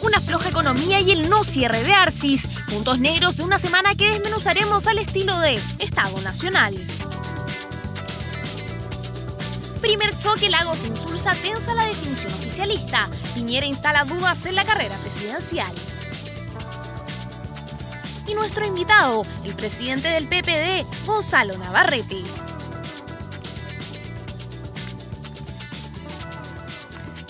una floja economía y el no cierre de Arcis. Puntos negros de una semana que desmenuzaremos al estilo de Estado Nacional. Primer choque, Lagos Insulza tensa la definición oficialista. Piñera instala dudas en la carrera presidencial. Y nuestro invitado, el presidente del PPD, Gonzalo Navarrete.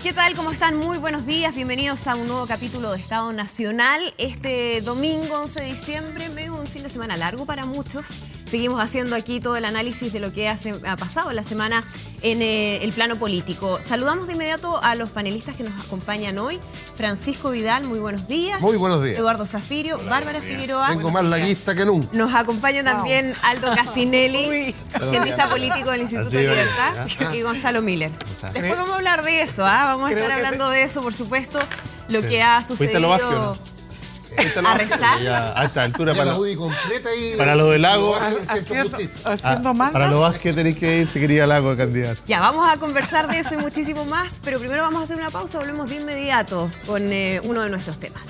¿Qué tal? ¿Cómo están? Muy buenos días. Bienvenidos a un nuevo capítulo de Estado Nacional. Este domingo 11 de diciembre, medio de un fin de semana largo para muchos. Seguimos haciendo aquí todo el análisis de lo que ha pasado la semana en el plano político. Saludamos de inmediato a los panelistas que nos acompañan hoy. Francisco Vidal, muy buenos días. Muy buenos días. Eduardo Zafirio, Bárbara Figueroa. Tengo más laguista que nunca. Nos acompaña también Aldo Casinelli, cientista político del Instituto de Libertad, y Gonzalo Miller. Después vamos a hablar de eso, vamos a estar hablando de eso, por supuesto, lo que ha sucedido. A rezar. A esta altura para lo del lago. Para lo más que tenéis que ir si quería lago de candidato. Ya, vamos a conversar de eso y muchísimo más, pero primero vamos a hacer una pausa, volvemos de inmediato con uno de nuestros temas.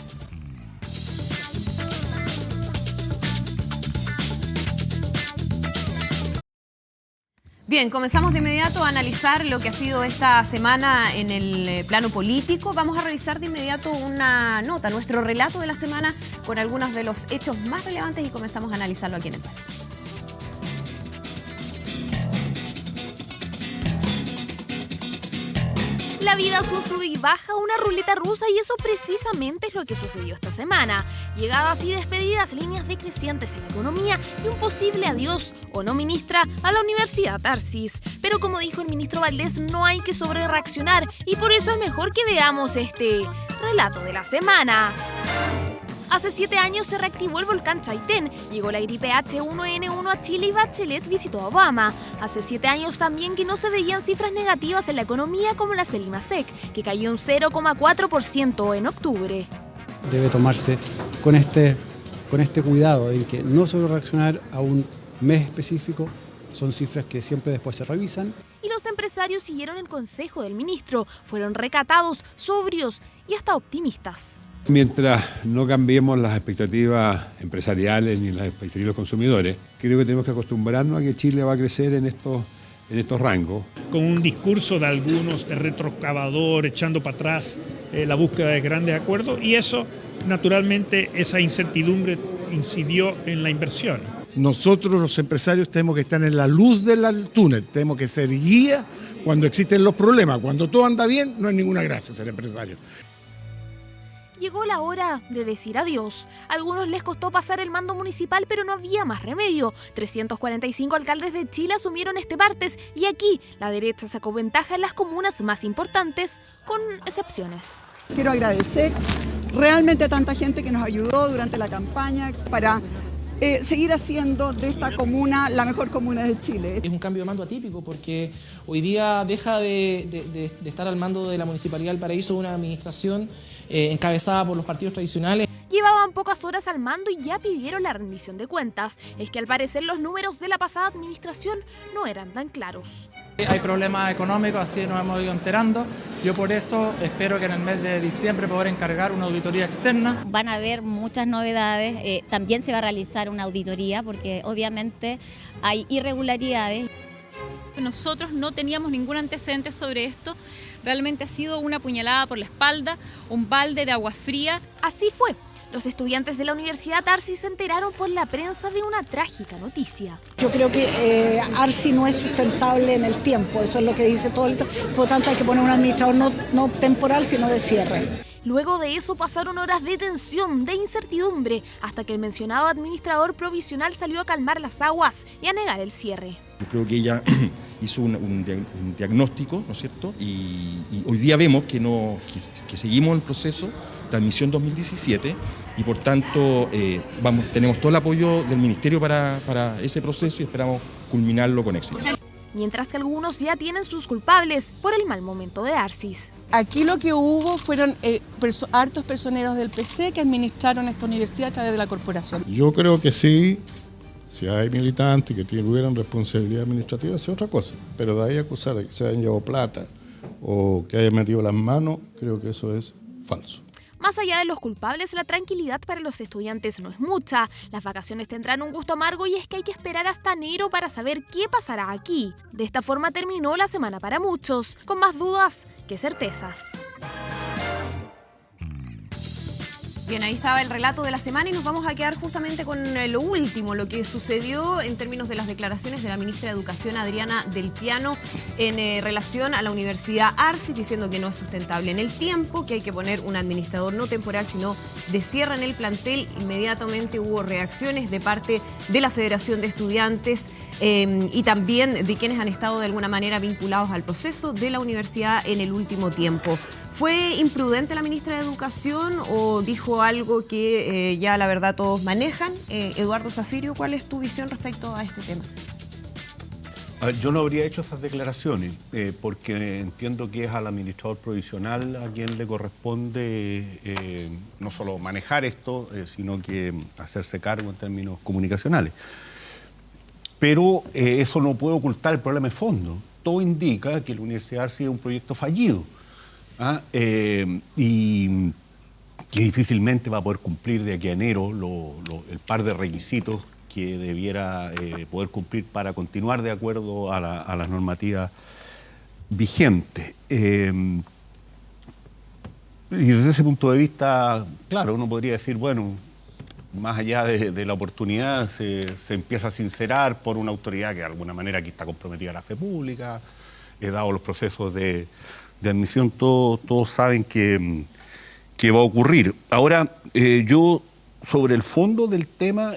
Bien, comenzamos de inmediato a analizar lo que ha sido esta semana en el plano político. Vamos a revisar de inmediato una nota, nuestro relato de la semana con algunos de los hechos más relevantes y comenzamos a analizarlo aquí en el panel. La vida es un sub y baja, una ruleta rusa, y eso precisamente es lo que sucedió esta semana. Llegadas y despedidas, líneas decrecientes en la economía y un posible adiós, o no ministra, a la Universidad Arcis. Pero como dijo el ministro Valdés, no hay que sobrereaccionar y por eso es mejor que veamos este relato de la semana. Hace 7 años se reactivó el volcán Chaitén, llegó la gripe H1N1 a Chile y Bachelet visitó a Obama. Hace 7 años también que no se veían cifras negativas en la economía como la Selimasec, que cayó un 0,4% en octubre. Debe tomarse con este cuidado en que no solo reaccionar a un mes específico, son cifras que siempre después se revisan. Y los empresarios siguieron el consejo del ministro, fueron recatados, sobrios y hasta optimistas. Mientras no cambiemos las expectativas empresariales ni las expectativas de los consumidores, creo que tenemos que acostumbrarnos a que Chile va a crecer en estos rangos. Con un discurso de algunos de retrocavador, echando para atrás la búsqueda de grandes acuerdos, y eso, naturalmente, esa incertidumbre incidió en la inversión. Nosotros los empresarios tenemos que estar en la luz del túnel, tenemos que ser guía cuando existen los problemas. Cuando todo anda bien, no hay ninguna gracia ser empresario. Llegó la hora de decir adiós. A algunos les costó pasar el mando municipal, pero no había más remedio. 345 alcaldes de Chile asumieron este martes y aquí la derecha sacó ventaja en las comunas más importantes, con excepciones. Quiero agradecer realmente a tanta gente que nos ayudó durante la campaña para seguir haciendo de esta comuna la mejor comuna de Chile. Es un cambio de mando atípico porque hoy día deja de estar al mando de la Municipalidad del Paraíso una administración encabezada por los partidos tradicionales. Llevaban pocas horas al mando y ya pidieron la rendición de cuentas. Es que al parecer los números de la pasada administración no eran tan claros. Hay problemas económicos, así nos hemos ido enterando. Yo por eso espero que en el mes de diciembre poder encargar una auditoría externa. Van a haber muchas novedades, también se va a realizar una auditoría porque obviamente hay irregularidades. Nosotros no teníamos ningún antecedente sobre esto, realmente ha sido una puñalada por la espalda, un balde de agua fría. Así fue. Los estudiantes de la Universidad Arcis se enteraron por la prensa de una trágica noticia. Yo creo que Arcis no es sustentable en el tiempo, eso es lo que dice todo el... Por lo tanto hay que poner un administrador no temporal, sino de cierre. Luego de eso pasaron horas de tensión, de incertidumbre, hasta que el mencionado administrador provisional salió a calmar las aguas y a negar el cierre. Yo creo que ella hizo un diagnóstico, ¿no es cierto? Y hoy día vemos que seguimos el proceso de admisión 2017 y por tanto tenemos todo el apoyo del Ministerio para ese proceso y esperamos culminarlo con éxito. Mientras que algunos ya tienen sus culpables por el mal momento de Arcis. Aquí lo que hubo fueron hartos personeros del PC que administraron esta universidad a través de la corporación. Yo creo que sí, si hay militantes que tuvieran responsabilidad administrativa, es otra cosa. Pero de ahí acusar de que se hayan llevado plata o que hayan metido las manos, creo que eso es falso. Más allá de los culpables, la tranquilidad para los estudiantes no es mucha. Las vacaciones tendrán un gusto amargo y es que hay que esperar hasta enero para saber qué pasará aquí. De esta forma terminó la semana para muchos, con más dudas que certezas. Bien, ahí estaba el relato de la semana y nos vamos a quedar justamente con lo último, lo que sucedió en términos de las declaraciones de la ministra de Educación, Adriana del Piano, en relación a la Universidad Arcis, diciendo que no es sustentable en el tiempo, que hay que poner un administrador no temporal, sino de cierre en el plantel. Inmediatamente hubo reacciones de parte de la Federación de Estudiantes y también de quienes han estado de alguna manera vinculados al proceso de la universidad en el último tiempo. ¿Fue imprudente la ministra de Educación o dijo algo que ya la verdad todos manejan? Eduardo Zafirio, ¿cuál es tu visión respecto a este tema? Yo no habría hecho esas declaraciones porque entiendo que es al administrador provisional a quien le corresponde no solo manejar esto, sino que hacerse cargo en términos comunicacionales. Pero eso no puede ocultar el problema de fondo. Todo indica que la Universidad Arcis es un proyecto fallido. Y que difícilmente va a poder cumplir de aquí a enero el par de requisitos que debiera poder cumplir para continuar de acuerdo a las normativas vigentes. Y desde ese punto de vista, claro, uno podría decir, bueno, más allá de la oportunidad, se empieza a sincerar por una autoridad que de alguna manera aquí está comprometida a la fe pública, dado los procesos de admisión, todos saben que va a ocurrir. Ahora, yo sobre el fondo del tema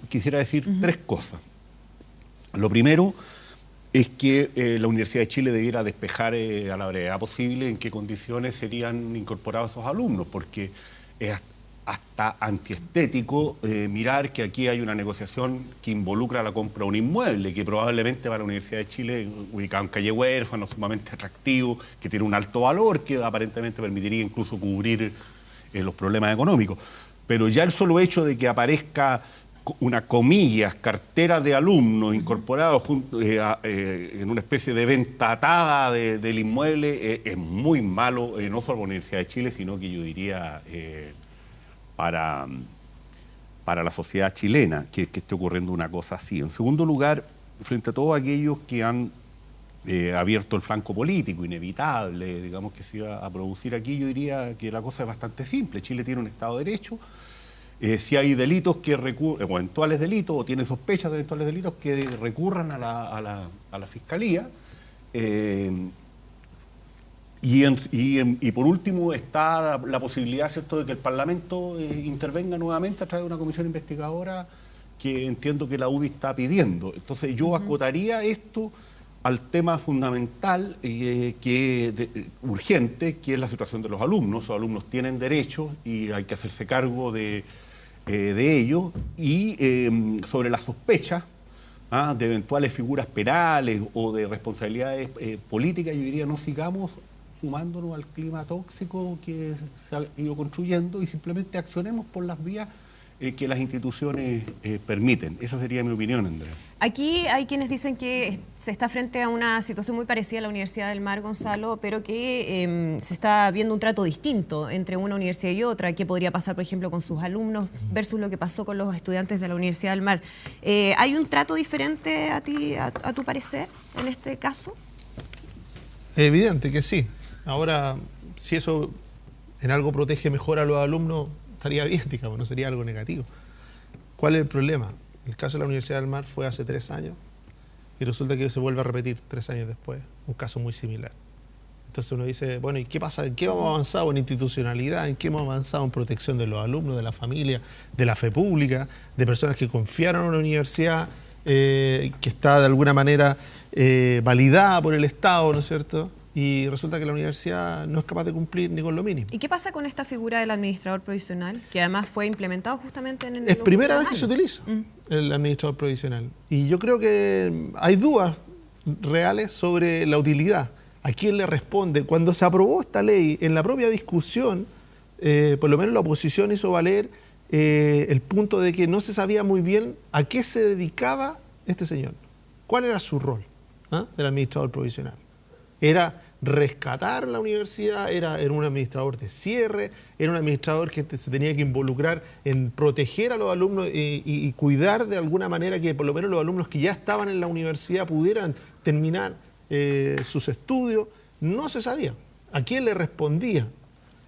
quisiera decir tres cosas. Lo primero es que la Universidad de Chile debiera despejar a la brevedad posible en qué condiciones serían incorporados esos alumnos, porque es hasta antiestético mirar que aquí hay una negociación que involucra la compra de un inmueble que probablemente para la Universidad de Chile, ubicado en calle Huérfano, sumamente atractivo, que tiene un alto valor, que aparentemente permitiría incluso cubrir los problemas económicos. Pero ya el solo hecho de que aparezca una comillas, cartera de alumnos incorporados en una especie de venta atada del inmueble es muy malo, no solo para la Universidad de Chile, sino que yo diría para la sociedad chilena que esté ocurriendo una cosa así. En segundo lugar, frente a todos aquellos que han abierto el flanco político, inevitable, digamos, que se iba a producir aquí, yo diría que la cosa es bastante simple. Chile tiene un Estado de Derecho. Si hay delitos que eventuales delitos o tienen sospechas de eventuales delitos, que recurran a la Fiscalía. Y por último está la posibilidad, ¿cierto?, de que el Parlamento intervenga nuevamente a través de una comisión investigadora que entiendo que la UDI está pidiendo. Entonces yo acotaría esto al tema fundamental, urgente, que es la situación de los alumnos. Los alumnos tienen derechos y hay que hacerse cargo de ellos. Y sobre las sospechas de eventuales figuras penales o de responsabilidades políticas, yo diría no sigamos sumándonos al clima tóxico que se ha ido construyendo y simplemente accionemos por las vías que las instituciones permiten. Esa sería mi opinión, Andrea. Aquí hay quienes dicen que se está frente a una situación muy parecida a la Universidad del Mar, Gonzalo, pero que se está viendo un trato distinto entre una universidad y otra. ¿Qué podría pasar, por ejemplo, con sus alumnos versus lo que pasó con los estudiantes de la Universidad del Mar? ¿Hay un trato diferente a tu parecer en este caso? Evidente que sí. Ahora, si eso en algo protege mejor a los alumnos, estaría bien, digamos, no sería algo negativo. ¿Cuál es el problema? El caso de la Universidad del Mar fue hace 3 años y resulta que se vuelve a repetir 3 años después, un caso muy similar. Entonces uno dice, bueno, ¿y qué pasa? ¿En qué hemos avanzado en institucionalidad? ¿En qué hemos avanzado en protección de los alumnos, de la familia, de la fe pública, de personas que confiaron en una universidad que está de alguna manera validada por el Estado, ¿no es cierto? Y resulta que la universidad no es capaz de cumplir ni con lo mínimo. ¿Y qué pasa con esta figura del administrador provisional, que además fue implementado justamente en el... Es primera vez que se utiliza el administrador provisional. Y yo creo que hay dudas reales sobre la utilidad. ¿A quién le responde? Cuando se aprobó esta ley, en la propia discusión, por lo menos la oposición hizo valer el punto de que no se sabía muy bien a qué se dedicaba este señor. ¿Cuál era su rol del administrador provisional? ¿Era rescatar la universidad, era un administrador de cierre, era un administrador que se tenía que involucrar en proteger a los alumnos y cuidar de alguna manera que por lo menos los alumnos que ya estaban en la universidad pudieran terminar sus estudios. No se sabía a quién le respondía.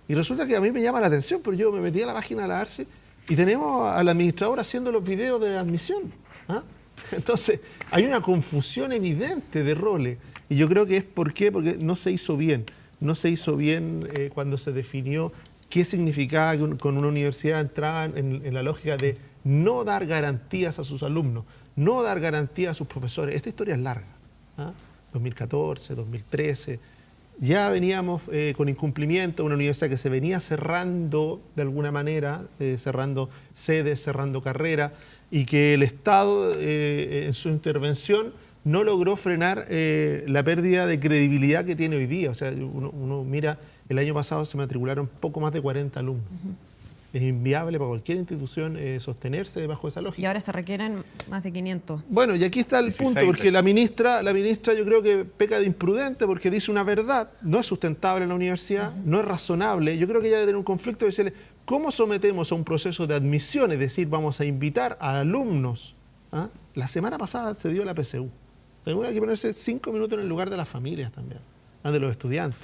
Y resulta que a mí me llama la atención, pero yo me metí a la página de la ARSI y tenemos al administrador haciendo los videos de la admisión. ¿Ah? Entonces, hay una confusión evidente de roles. Y yo creo que es porque no se hizo bien. No se hizo bien cuando se definió qué significaba que con una universidad entraban en la lógica de no dar garantías a sus alumnos, no dar garantías a sus profesores. Esta historia es larga. 2014, 2013... Ya veníamos con incumplimiento, una universidad que se venía cerrando de alguna manera, cerrando sedes, cerrando carreras, y que el Estado en su intervención no logró frenar la pérdida de credibilidad que tiene hoy día. O sea, uno mira, el año pasado se matricularon poco más de 40 alumnos. Es inviable para cualquier institución sostenerse bajo esa lógica. Y ahora se requieren más de 500. Bueno, y aquí está el punto, porque la ministra yo creo que peca de imprudente porque dice una verdad, no es sustentable en la universidad, no es razonable. Yo creo que ella debe tener un conflicto de decirle, ¿cómo sometemos a un proceso de admisión? Es decir, vamos a invitar a alumnos. La semana pasada se dio la PSU. Hay que ponerse 5 minutos en el lugar de las familias también, de los estudiantes.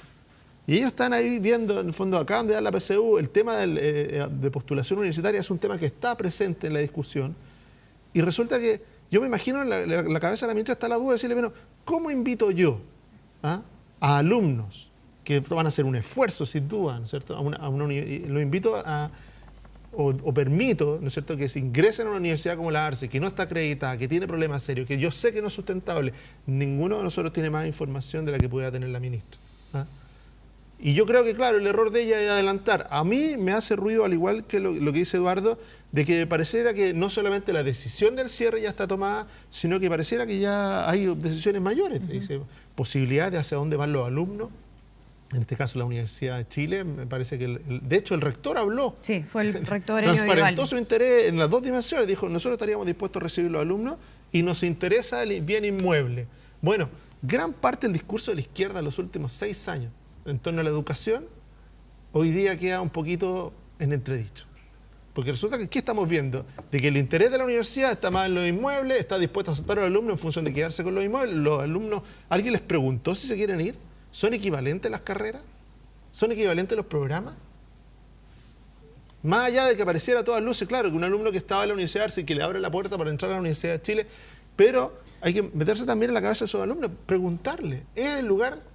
Y ellos están ahí viendo, en el fondo, acaban de dar la PSU, el tema de postulación universitaria es un tema que está presente en la discusión. Y resulta que, yo me imagino en la cabeza de la ministra está la duda de decirle, bueno, ¿cómo invito yo a alumnos que van a hacer un esfuerzo, sin duda, ¿no es cierto? Lo invito o permito, ¿no es cierto?, que se ingresen a una universidad como la ARSI, que no está acreditada, que tiene problemas serios, que yo sé que no es sustentable. Ninguno de nosotros tiene más información de la que pueda tener la ministra. Y yo creo que, claro, el error de ella es adelantar. A mí me hace ruido, al igual que lo que dice Eduardo, de que pareciera que no solamente la decisión del cierre ya está tomada, sino que pareciera que ya hay decisiones mayores. Dice, posibilidades de hacia dónde van los alumnos. En este caso, la Universidad de Chile, me parece que, de hecho, el rector habló. Sí, fue el rector transparentó su interés en las dos dimensiones. Dijo, nosotros estaríamos dispuestos a recibir los alumnos y nos interesa el bien inmueble. Bueno, gran parte del discurso de la izquierda en los últimos 6 años en torno a la educación, hoy día queda un poquito en entredicho. Porque resulta que, ¿qué estamos viendo? De que el interés de la universidad está más en los inmuebles, está dispuesto a aceptar a los alumnos en función de quedarse con los inmuebles. Los alumnos, ¿alguien les preguntó si se quieren ir? ¿Son equivalentes las carreras? ¿Son equivalentes los programas? Más allá de que apareciera a todas luces, claro, que un alumno que estaba en la Universidad de Arce y que le abre la puerta para entrar a la Universidad de Chile, pero hay que meterse también en la cabeza de esos alumnos, preguntarle, ¿es el lugar?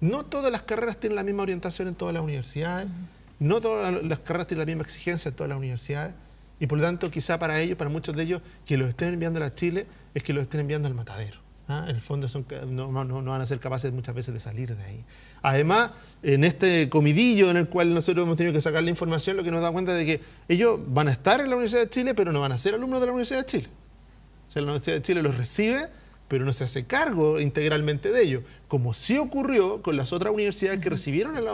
No todas las carreras tienen la misma orientación en todas las universidades, no todas las carreras tienen la misma exigencia en todas las universidades, y por lo tanto quizá para ellos, para muchos de ellos, que los estén enviando a Chile es que los estén enviando al matadero. En el fondo no van a ser capaces muchas veces de salir de ahí. Además, en este comidillo en el cual nosotros hemos tenido que sacar la información, lo que nos da cuenta de que ellos van a estar en la Universidad de Chile, pero no van a ser alumnos de la Universidad de Chile. O sea, la Universidad de Chile los recibe, pero no se hace cargo integralmente de ellos, como sí ocurrió con las otras universidades que recibieron a los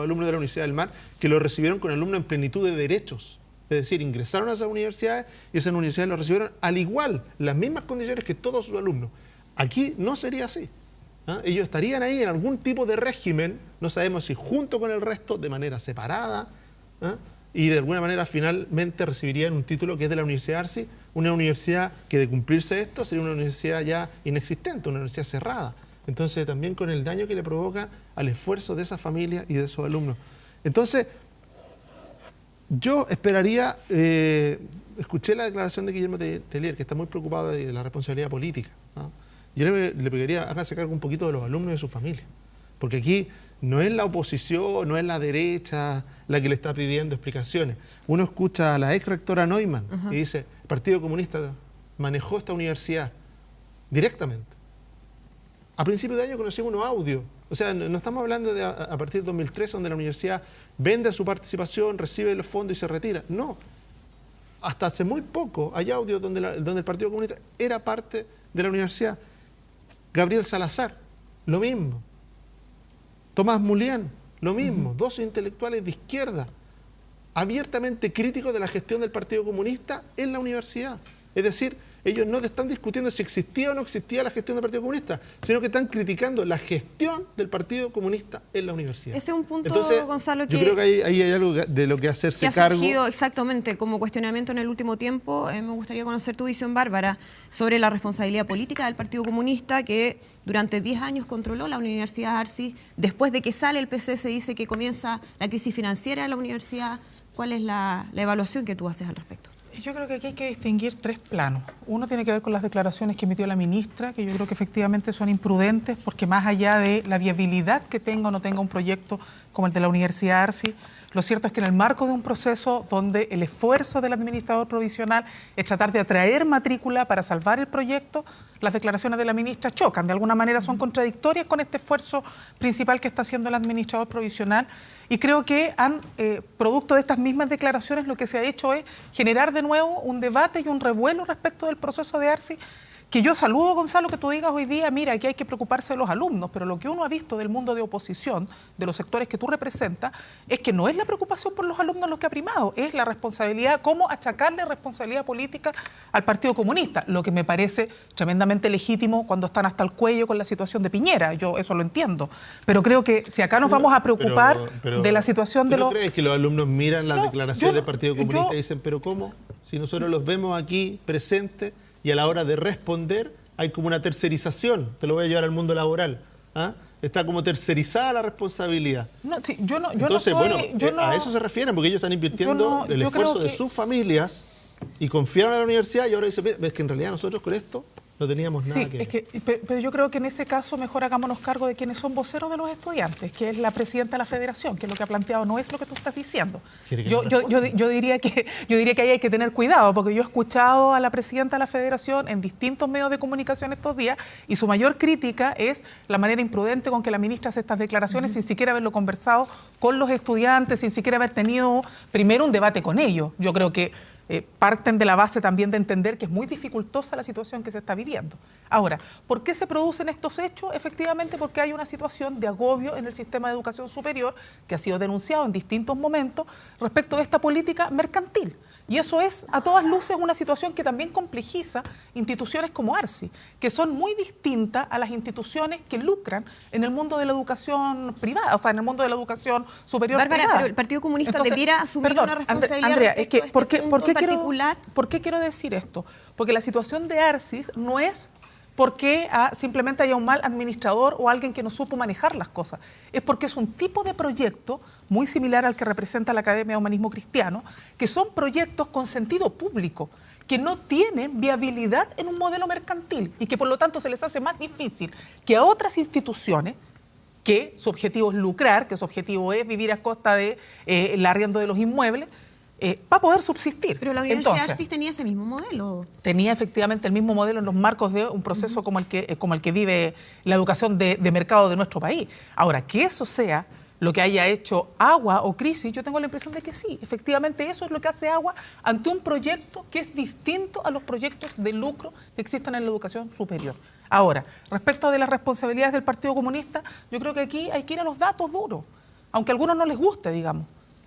alumnos de la Universidad del Mar, que los recibieron con alumnos en plenitud de derechos. Es decir, ingresaron a esas universidades y esas universidades los recibieron al igual, las mismas condiciones que todos sus alumnos. Aquí no sería así. Ellos estarían ahí en algún tipo de régimen, no sabemos si junto con el resto, de manera separada, y de alguna manera finalmente recibirían un título que es de la Universidad de Arce, una universidad que de cumplirse esto sería una universidad ya inexistente, una universidad cerrada. Entonces también con el daño que le provoca al esfuerzo de esas familias y de esos alumnos. Entonces, yo esperaría, escuché la declaración de Guillermo Tellier, que está muy preocupado de la responsabilidad política. Yo le pediría, hágase cargo un poquito de los alumnos y de sus familias, porque aquí no es la oposición, no es la derecha la que le está pidiendo explicaciones. Uno escucha a la ex rectora Neumann y dice, el Partido Comunista manejó esta universidad directamente. A principios de año conocimos unos audios. O sea, no estamos hablando de a partir de 2013, donde la universidad vende su participación, recibe los fondos y se retira. No. Hasta hace muy poco hay audios donde el Partido Comunista era parte de la universidad. Gabriel Salazar, lo mismo. Tomás Mulián, lo mismo. Dos intelectuales de izquierda, abiertamente críticos de la gestión del Partido Comunista en la universidad. Es decir, ellos no te están discutiendo si existía o no existía la gestión del Partido Comunista, sino que están criticando la gestión del Partido Comunista en la universidad. Ese es un punto, entonces, Gonzalo, que... Yo creo que ahí hay algo de lo que hacerse cargo. Surgido exactamente como cuestionamiento en el último tiempo. Me gustaría conocer tu visión, Bárbara, sobre la responsabilidad política del Partido Comunista, que durante 10 años controló la Universidad Arcis. Después de que sale el PC, se dice que comienza la crisis financiera de la universidad. ¿Cuál es la evaluación que tú haces al respecto? Yo creo que aquí hay que distinguir 3 planos. Uno tiene que ver con las declaraciones que emitió la ministra, que yo creo que efectivamente son imprudentes, porque más allá de la viabilidad que tenga o no tenga un proyecto como el de la Universidad Arcis, lo cierto es que en el marco de un proceso donde el esfuerzo del administrador provisional es tratar de atraer matrícula para salvar el proyecto, las declaraciones de la ministra chocan, de alguna manera son contradictorias con este esfuerzo principal que está haciendo el administrador provisional, y creo que producto de estas mismas declaraciones lo que se ha hecho es generar de nuevo un debate y un revuelo respecto del proceso de Arcis, que yo saludo, Gonzalo, que tú digas hoy día, mira, aquí hay que preocuparse de los alumnos, pero lo que uno ha visto del mundo de oposición, de los sectores que tú representas, es que no es la preocupación por los alumnos lo que ha primado, es la responsabilidad, cómo achacarle responsabilidad política al Partido Comunista, lo que me parece tremendamente legítimo cuando están hasta el cuello con la situación de Piñera, yo eso lo entiendo, pero creo que si acá nos vamos a preocupar de la situación de los... ¿Tú crees que los alumnos miran las declaraciones del Partido Comunista y dicen, pero cómo? Si nosotros los vemos aquí presentes, y a la hora de responder hay como una tercerización, te lo voy a llevar al mundo laboral, ¿ah? Está como tercerizada la responsabilidad. No, sí, yo no Entonces, a eso se refieren, porque ellos están invirtiendo el esfuerzo de sus familias y confiaron en la universidad y ahora dicen, es que en realidad nosotros con esto no teníamos nada que ver. Pero yo creo que en ese caso mejor hagámonos cargo de quienes son voceros de los estudiantes, que es la presidenta de la federación, que es lo que ha planteado, no es lo que tú estás diciendo. Yo diría que ahí hay que tener cuidado, porque yo he escuchado a la presidenta de la federación en distintos medios de comunicación estos días y su mayor crítica es la manera imprudente con que la ministra hace estas declaraciones sin siquiera haberlo conversado con los estudiantes, sin siquiera haber tenido primero un debate con ellos. Yo creo que parten de la base también de entender que es muy dificultosa la situación que se está viviendo. Ahora, ¿por qué se producen estos hechos? Efectivamente porque hay una situación de agobio en el sistema de educación superior que ha sido denunciado en distintos momentos respecto de esta política mercantil. Y eso es, a todas luces, una situación que también complejiza instituciones como Arcis, que son muy distintas a las instituciones que lucran en el mundo de la educación privada, o sea, en el mundo de la educación superior Bárbara, privada. Pero el Partido Comunista debiera asumir una responsabilidad Andrea, es que, ¿por qué particular? ¿Por qué quiero decir esto? Porque la situación de Arcis no es porque simplemente haya un mal administrador o alguien que no supo manejar las cosas. Es porque es un tipo de proyecto muy similar al que representa la Academia de Humanismo Cristiano, que son proyectos con sentido público, que no tienen viabilidad en un modelo mercantil y que por lo tanto se les hace más difícil que a otras instituciones que su objetivo es lucrar, que su objetivo es vivir a costa de el arriendo de los inmuebles, para poder subsistir. Pero la Universidad Arcis tenía ese mismo modelo. Tenía efectivamente el mismo modelo en los marcos de un proceso como el que vive la educación de mercado de nuestro país. Ahora, que eso sea lo que haya hecho Agua o Crisis, yo tengo la impresión de que sí, efectivamente eso es lo que hace Agua ante un proyecto que es distinto a los proyectos de lucro que existen en la educación superior. Ahora, respecto de las responsabilidades del Partido Comunista, yo creo que aquí hay que ir a los datos duros, aunque a algunos no les guste, digamos.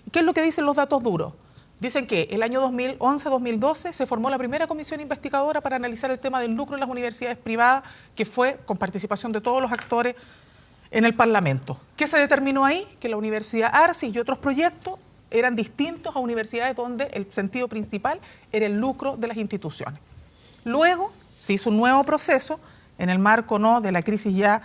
¿Qué es lo que dicen los datos duros? Dicen que el año 2011-2012 se formó la primera comisión investigadora para analizar el tema del lucro en las universidades privadas, que fue con participación de todos los actores en el Parlamento. ¿Qué se determinó ahí? Que la Universidad Arcis y otros proyectos eran distintos a universidades donde el sentido principal era el lucro de las instituciones. Luego se hizo un nuevo proceso en el marco de la crisis ya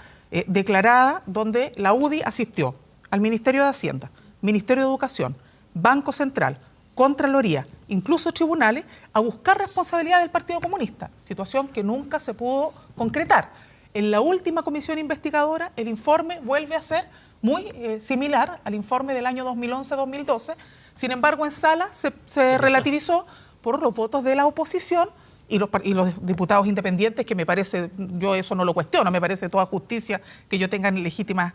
declarada, donde la UDI asistió al Ministerio de Hacienda, Ministerio de Educación, Banco Central, Contraloría, incluso tribunales, a buscar responsabilidad del Partido Comunista, situación que nunca se pudo concretar. En la última comisión investigadora, el informe vuelve a ser muy similar al informe del año 2011-2012, sin embargo en sala se relativizó por los votos de la oposición y los diputados independientes, que me parece, yo eso no lo cuestiono, me parece toda justicia que ellos tengan legítimas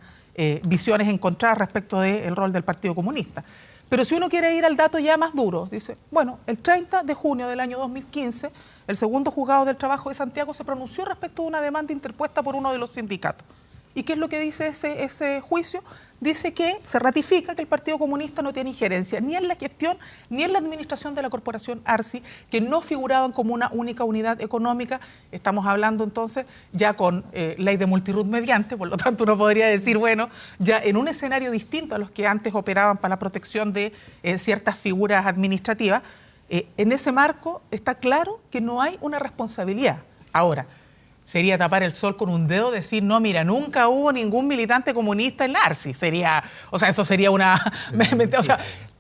visiones encontradas respecto del rol del Partido Comunista. Pero si uno quiere ir al dato ya más duro, dice, bueno, el 30 de junio del año 2015, el segundo juzgado del trabajo de Santiago se pronunció respecto a una demanda interpuesta por uno de los sindicatos. ¿Y qué es lo que dice ese juicio? dice que se ratifica que el Partido Comunista no tiene injerencia ni en la gestión ni en la administración de la corporación ARSI, que no figuraban como una única unidad económica. Estamos hablando entonces ya con ley de multirut mediante, por lo tanto uno podría decir, bueno, ya en un escenario distinto a los que antes operaban para la protección de ciertas figuras administrativas. En ese marco está claro que no hay una responsabilidad. Ahora, sería tapar el sol con un dedo, decir, no, mira, nunca hubo ningún militante comunista en la ARSI. Eso sería una...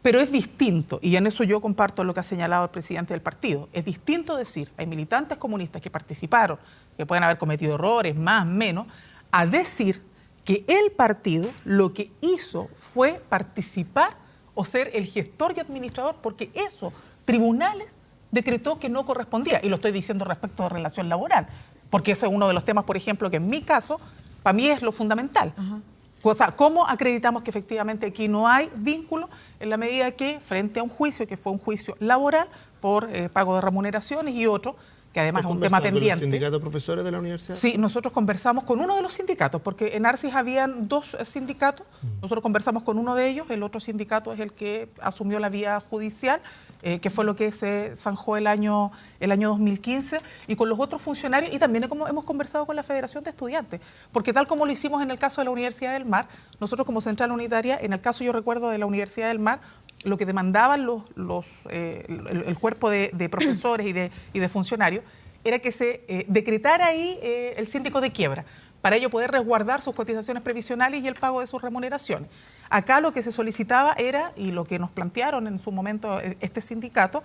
pero es distinto, y en eso yo comparto lo que ha señalado el presidente del partido. Es distinto decir, hay militantes comunistas que participaron, que pueden haber cometido errores, más, menos, a decir que el partido lo que hizo fue participar o ser el gestor y administrador, porque eso, tribunales decretó que no correspondía, y lo estoy diciendo respecto de relación laboral, porque eso es uno de los temas, por ejemplo, que en mi caso, para mí es lo fundamental. O sea, ¿cómo acreditamos que efectivamente aquí no hay vínculo? En la medida que, frente a un juicio, que fue un juicio laboral por pago de remuneraciones y otro, que además es un tema pendiente. ¿Con los sindicatos profesores de la universidad? Sí, nosotros conversamos con uno de los sindicatos, porque en ARSI habían 2 sindicatos, nosotros conversamos con uno de ellos, el otro sindicato es el que asumió la vía judicial, que fue lo que se zanjó el año 2015, y con los otros funcionarios, y también hemos conversado con la Federación de Estudiantes, porque tal como lo hicimos en el caso de la Universidad del Mar, nosotros como Central Unitaria, en el caso yo recuerdo de la Universidad del Mar, lo que demandaban el cuerpo de profesores y de funcionarios era que se decretara ahí el síndico de quiebra, para ello poder resguardar sus cotizaciones previsionales y el pago de sus remuneraciones. Acá lo que se solicitaba era, y lo que nos plantearon en su momento este sindicato,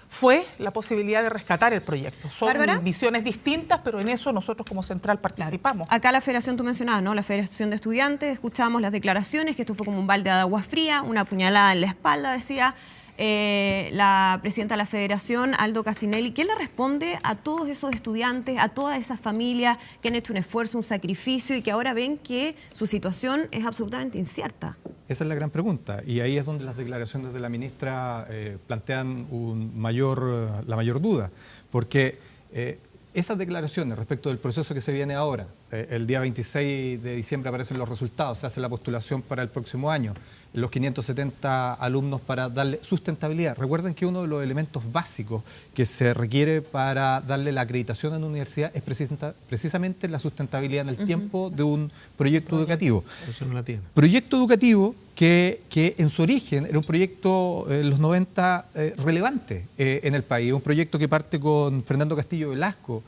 fue la posibilidad de rescatar el proyecto. Son ¿Bárbara? visiones distintas, pero en eso nosotros como Central participamos. Acá la federación, tú mencionabas, ¿no? La Federación de Estudiantes, escuchábamos las declaraciones, que esto fue como un balde de agua fría, una puñalada en la espalda, decía la presidenta de la federación, Aldo Casinelli. ¿Qué le responde a todos esos estudiantes, a todas esas familias que han hecho un esfuerzo, un sacrificio y que ahora ven que su situación es absolutamente incierta? Esa es la gran pregunta, y ahí es donde las declaraciones de la ministra plantean la mayor duda, porque esas declaraciones respecto del proceso que se viene ahora, el día 26 de diciembre aparecen los resultados, se hace la postulación para el próximo año, los 570 alumnos para darle sustentabilidad. Recuerden que uno de los elementos básicos que se requiere para darle la acreditación a una universidad es precisamente la sustentabilidad en el tiempo de un proyecto educativo. Eso no la tiene. Proyecto educativo que en su origen era un proyecto en los 90 relevante en el país, un proyecto que parte con Fernando Castillo Velasco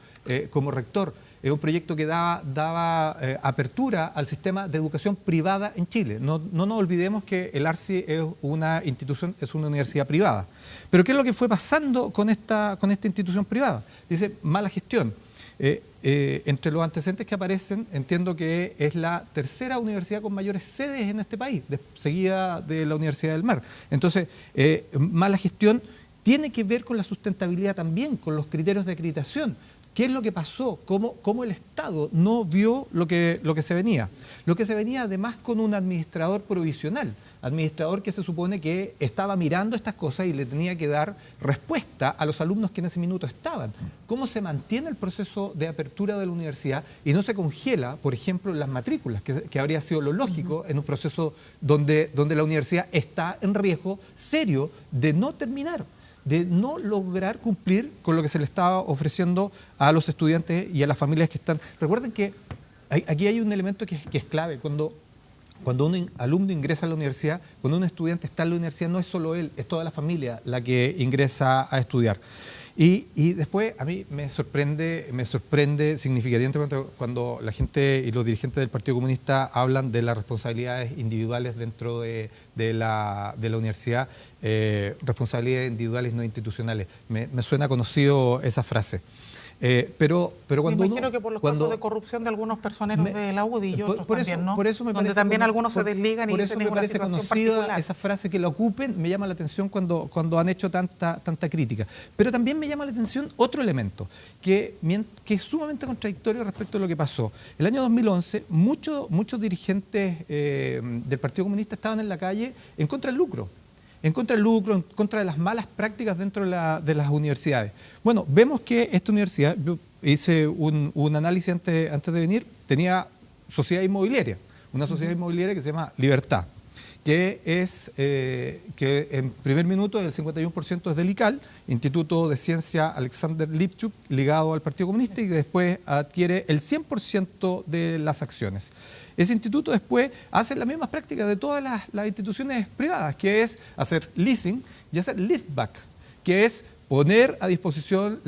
como rector. Es un proyecto que daba apertura al sistema de educación privada en Chile. No nos olvidemos que el ARSI es una institución, es una universidad privada. Pero ¿qué es lo que fue pasando con esta institución privada? Dice, mala gestión. Entre los antecedentes que aparecen, entiendo que es la tercera universidad con mayores sedes en este país, seguida de la Universidad del Mar. Entonces, mala gestión tiene que ver con la sustentabilidad también, con los criterios de acreditación. ¿Qué es lo que pasó? ¿Cómo el Estado no vio lo que se venía? Lo que se venía además con un administrador provisional, administrador que se supone que estaba mirando estas cosas y le tenía que dar respuesta a los alumnos que en ese minuto estaban. ¿Cómo se mantiene el proceso de apertura de la universidad y no se congela, por ejemplo, las matrículas, que habría sido lo lógico en un proceso donde la universidad está en riesgo serio de no terminar, de no lograr cumplir con lo que se le estaba ofreciendo a los estudiantes y a las familias que están. Recuerden que aquí hay un elemento que es clave. Cuando un alumno ingresa a la universidad, cuando un estudiante está en la universidad, no es solo él, es toda la familia la que ingresa a estudiar. Y después a mí me sorprende significativamente cuando la gente y los dirigentes del Partido Comunista hablan de las responsabilidades individuales dentro de la universidad, responsabilidades individuales no institucionales. Me suena conocido esa frase. Pero cuando me imagino que por los casos de corrupción de algunos personeros de la UDI y otros también, ¿no? Por eso me donde parece también algunos se desligan y dicen es una situación particular. Esa frase que la ocupen, me llama la atención cuando han hecho tanta crítica. Pero también me llama la atención otro elemento que es sumamente contradictorio respecto a lo que pasó. El año 2011, muchos dirigentes del Partido Comunista estaban en la calle en contra del lucro. En contra del lucro, en contra de las malas prácticas dentro de las universidades. Bueno, vemos que esta universidad, yo hice un análisis antes de venir, tenía sociedad inmobiliaria, una sociedad inmobiliaria que se llama Libertad, que es que en primer minuto el 51% es del ICAL, Instituto de Ciencia Alexander Lipchuk, ligado al Partido Comunista, y que después adquiere el 100% de las acciones. Ese instituto después hace las mismas prácticas de todas las instituciones privadas, que es hacer leasing y hacer liftback, que es poner a disposición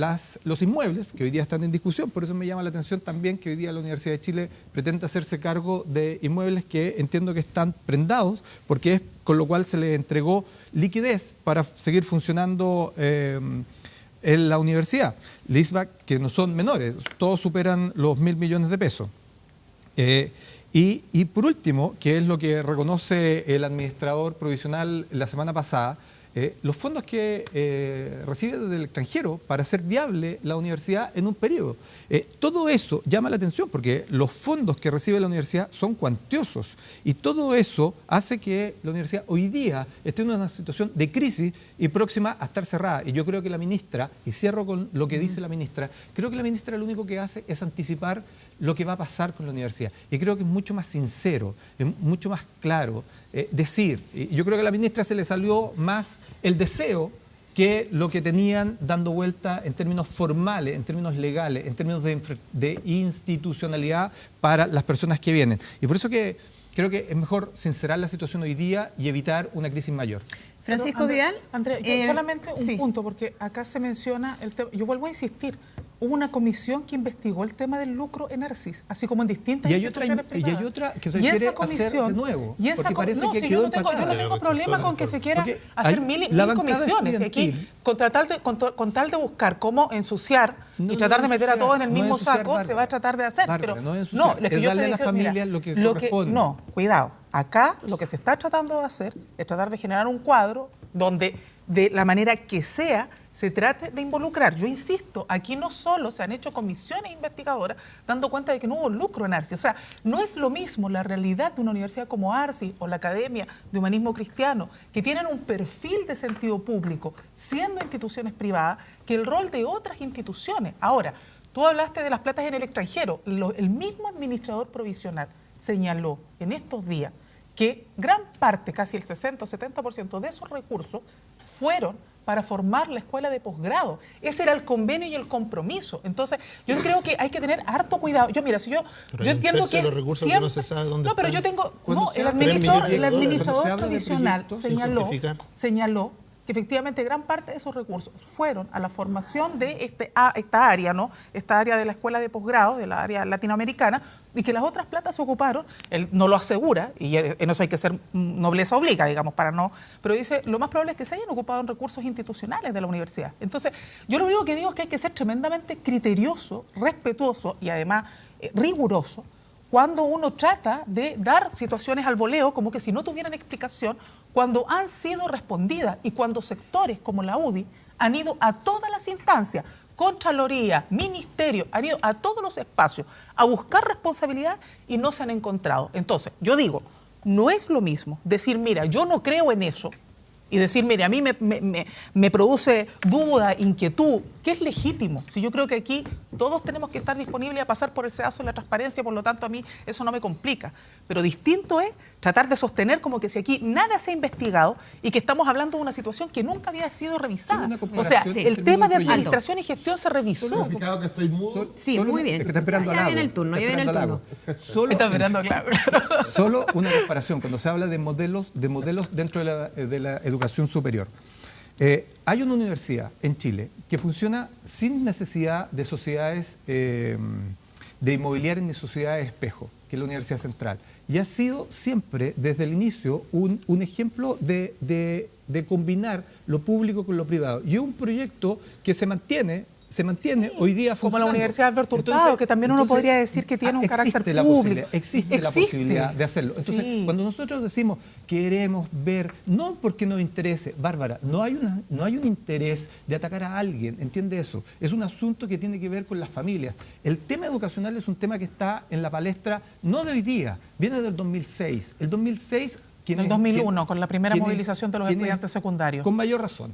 los inmuebles que hoy día están en discusión. Por eso me llama la atención también que hoy día la Universidad de Chile pretende hacerse cargo de inmuebles que entiendo que están prendados, porque es con lo cual se le entregó liquidez para seguir funcionando en la universidad. Leaseback que no son menores, todos superan los 1.000 millones de pesos. Y por último, que es lo que reconoce el administrador provisional la semana pasada, los fondos que recibe desde el extranjero para hacer viable la universidad en un periodo. Todo eso llama la atención porque los fondos que recibe la universidad son cuantiosos y todo eso hace que la universidad hoy día esté en una situación de crisis y próxima a estar cerrada. Y yo creo que la ministra, y cierro con lo que dice la ministra, creo que la ministra lo único que hace es anticipar lo que va a pasar con la universidad. Y creo que es mucho más sincero, es mucho más claro decir. Yo creo que a la ministra se le salió más el deseo que lo que tenían dando vuelta en términos formales, en términos legales, en términos de institucionalidad para las personas que vienen. Y por eso que creo que es mejor sincerar la situación hoy día y evitar una crisis mayor. Francisco Vidal. Andrea, solamente un punto, porque acá se menciona el tema. Yo vuelvo a insistir. Hubo una comisión que investigó el tema del lucro en ARCIS, así como en distintas instituciones privadas. Y hay otra que se quiere hacer de nuevo. Y esa yo no tengo problema con que se quiera hacer mil comisiones. Y aquí, con tal de buscar cómo ensuciar y tratar de meter a todos en el mismo saco, se va a tratar de hacer. Pero no, es que yo darle a la familia lo que corresponde. No, cuidado. Acá lo que se está tratando de hacer es tratar de generar un cuadro donde, de la manera que sea, se trate de involucrar. Yo insisto, aquí no solo se han hecho comisiones investigadoras dando cuenta de que no hubo lucro en ARCIS. O sea, no es lo mismo la realidad de una universidad como ARCIS o la Academia de Humanismo Cristiano, que tienen un perfil de sentido público, siendo instituciones privadas, que el rol de otras instituciones. Ahora, tú hablaste de las platas en el extranjero. El mismo administrador provisional señaló en estos días que gran parte, casi el 60 o 70% de esos recursos fueron para formar la escuela de posgrado. Ese era el convenio y el compromiso. Entonces, yo creo que hay que tener harto cuidado. Yo entiendo que los recursos siempre, que no se sabe dónde no, pero están. yo tengo el administrador provisional señaló que efectivamente gran parte de esos recursos fueron a la formación de esta área, ¿no? Esta área de la escuela de posgrado, de la área latinoamericana, y que las otras platas se ocuparon, él no lo asegura, y en eso hay que ser nobleza obliga, digamos, para no, pero dice, lo más probable es que se hayan ocupado en recursos institucionales de la universidad. Entonces, yo lo único que digo es que hay que ser tremendamente criterioso, respetuoso y además riguroso cuando uno trata de dar situaciones al voleo como que si no tuvieran explicación, cuando han sido respondidas y cuando sectores como la UDI han ido a todas las instancias, Contraloría, Ministerio, han ido a todos los espacios a buscar responsabilidad y no se han encontrado. Entonces, yo digo, no es lo mismo decir, mira, yo no creo en eso, y decir, mire, a mí me produce duda, inquietud, que es legítimo. Si yo creo que aquí todos tenemos que estar disponibles a pasar por el sedazo de la transparencia, por lo tanto a mí eso no me complica. Pero distinto es tratar de sostener como que si aquí nada se ha investigado y que estamos hablando de una situación que nunca había sido revisada. O sea, el tema de administración y gestión se revisó. Que estoy mudo. Sí, muy bien. Es que está esperando ya viene el turno, ya viene el turno. Está esperando, claro. Solo una comparación, cuando se habla de modelos dentro de la educación superior. Hay una universidad en Chile que funciona sin necesidad de sociedades de inmobiliarias ni sociedades espejo, que es la Universidad Central. Y ha sido siempre, desde el inicio, un ejemplo de combinar lo público con lo privado. Y es un proyecto que se mantiene hoy día funcionando. Como la Universidad Alberto Hurtado, que también uno podría decir que tiene un carácter público. Existe la posibilidad de hacerlo. Entonces, cuando nosotros decimos queremos ver, no porque nos interese, Bárbara, no hay un interés de atacar a alguien, ¿entiende eso? Es un asunto que tiene que ver con las familias. El tema educacional es un tema que está en la palestra, no de hoy día, viene del 2006. El 2006... El 2001, con la primera movilización de los estudiantes secundarios. Con mayor razón.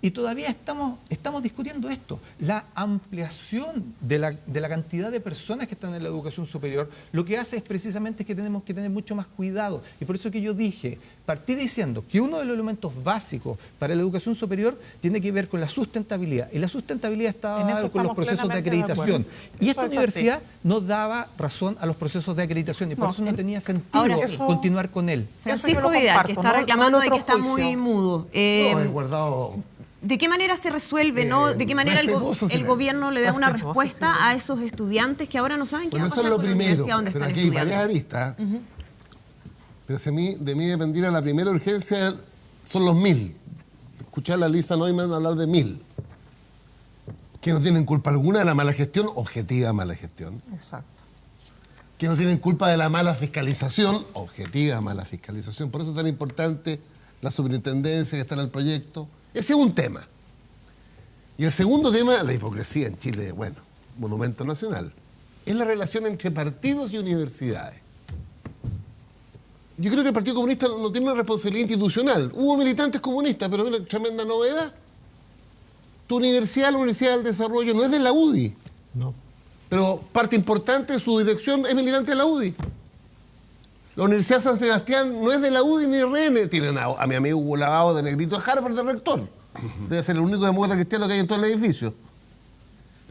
Y todavía estamos discutiendo esto. La ampliación de la cantidad de personas que están en la educación superior, lo que hace es precisamente que tenemos que tener mucho más cuidado. Y por eso que yo partí diciendo que uno de los elementos básicos para la educación superior tiene que ver con la sustentabilidad. Y la sustentabilidad está dada con los procesos de acreditación. Y esta universidad no daba razón a los procesos de acreditación y por eso no tenía sentido continuar con él. Francisco Vidal, que está reclamando de que está muy mudo. Guardado. ¿De qué manera se resuelve, no? ¿De qué manera el gobierno le da una respuesta a esos estudiantes que ahora no saben qué va a pasar con la universidad donde están estudiando? Pero aquí hay varias aristas. Pero si de mí dependiera la primera urgencia, son los 1000. Escuchar a Lisa Neumann hablar de 1000. Que no tienen culpa alguna de la mala gestión, objetiva mala gestión. Exacto. Que no tienen culpa de la mala fiscalización, objetiva mala fiscalización. Por eso es tan importante la superintendencia que está en el proyecto. Ese es un tema. Y el segundo tema, la hipocresía en Chile, bueno, monumento nacional, es la relación entre partidos y universidades. Yo creo que el Partido Comunista no tiene una responsabilidad institucional. Hubo militantes comunistas, pero una tremenda novedad. Tu universidad, la Universidad del Desarrollo, no es de la UDI. No. Pero parte importante de su dirección es militante de la UDI. La Universidad San Sebastián no es de la UDI ni de RN. Tienen a mi amigo Hugo Lavado de Negrito de Harvard de rector. Debe ser el único demócrata cristiano que hay en todo el edificio.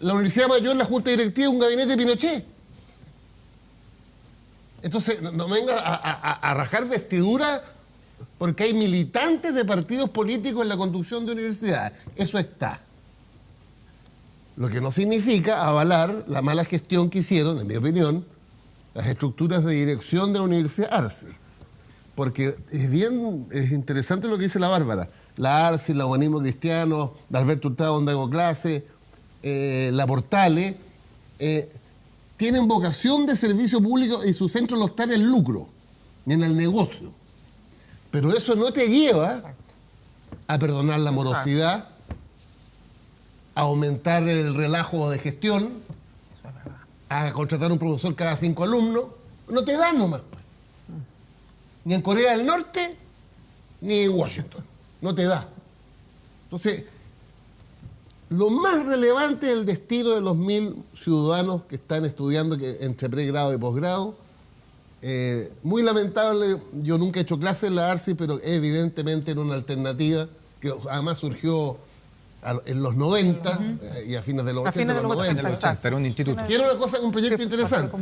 La Universidad Mayor, la Junta Directiva, es un gabinete de Pinochet. Entonces, no venga a rajar vestidura porque hay militantes de partidos políticos en la conducción de universidades. Eso está. Lo que no significa avalar la mala gestión que hicieron, en mi opinión, las estructuras de dirección de la Universidad Arce. Porque es interesante lo que dice la Bárbara. La Arce, el Humanismo Cristiano, la Alberto Hurtado, donde hago clase, la Portales, tienen vocación de servicio público y su centro no está en el lucro, ni en el negocio. Pero eso no te lleva a perdonar la morosidad, a aumentar el relajo de gestión, a contratar un profesor cada 5 alumnos. No te da nomás. Ni en Corea del Norte, ni en Washington. No te da. Entonces, lo más relevante del destino de los 1000 ciudadanos que están estudiando entre pregrado y posgrado, muy lamentable, yo nunca he hecho clases en la ARCI, pero evidentemente era una alternativa que además surgió en los 90 y a fines de los 80. Era un instituto. Que era una cosa, un proyecto interesante.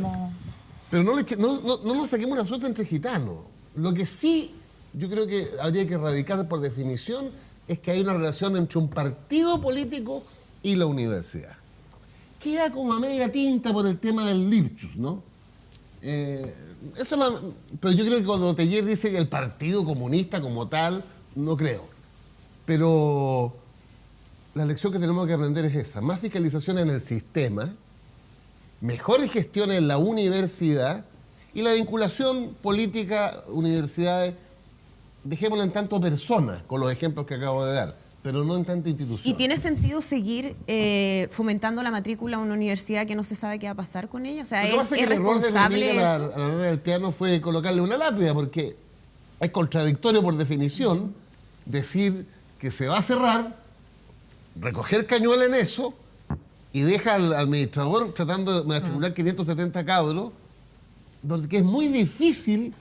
Pero no nos saquemos una suerte entre gitanos. Lo que sí yo creo que habría que erradicar por definición es que hay una relación entre un partido político y la universidad. Queda como a media tinta por el tema del Lipchus, ¿no? Pero yo creo que cuando Teller dice que el Partido Comunista como tal, no creo. Pero la lección que tenemos que aprender es esa. Más fiscalización en el sistema, mejores gestiones en la universidad y la vinculación política, universidades, dejémosla en tanto persona, con los ejemplos que acabo de dar, pero no en tanta institución. ¿Y tiene sentido seguir fomentando la matrícula a una universidad que no se sabe qué va a pasar con ella? O sea, ¿es responsable eso? A la hora del piano fue colocarle una lápida, porque es contradictorio por definición decir que se va a cerrar, recoger cañuela en eso y deja al administrador tratando de matricular 570 cabros, que es muy difícil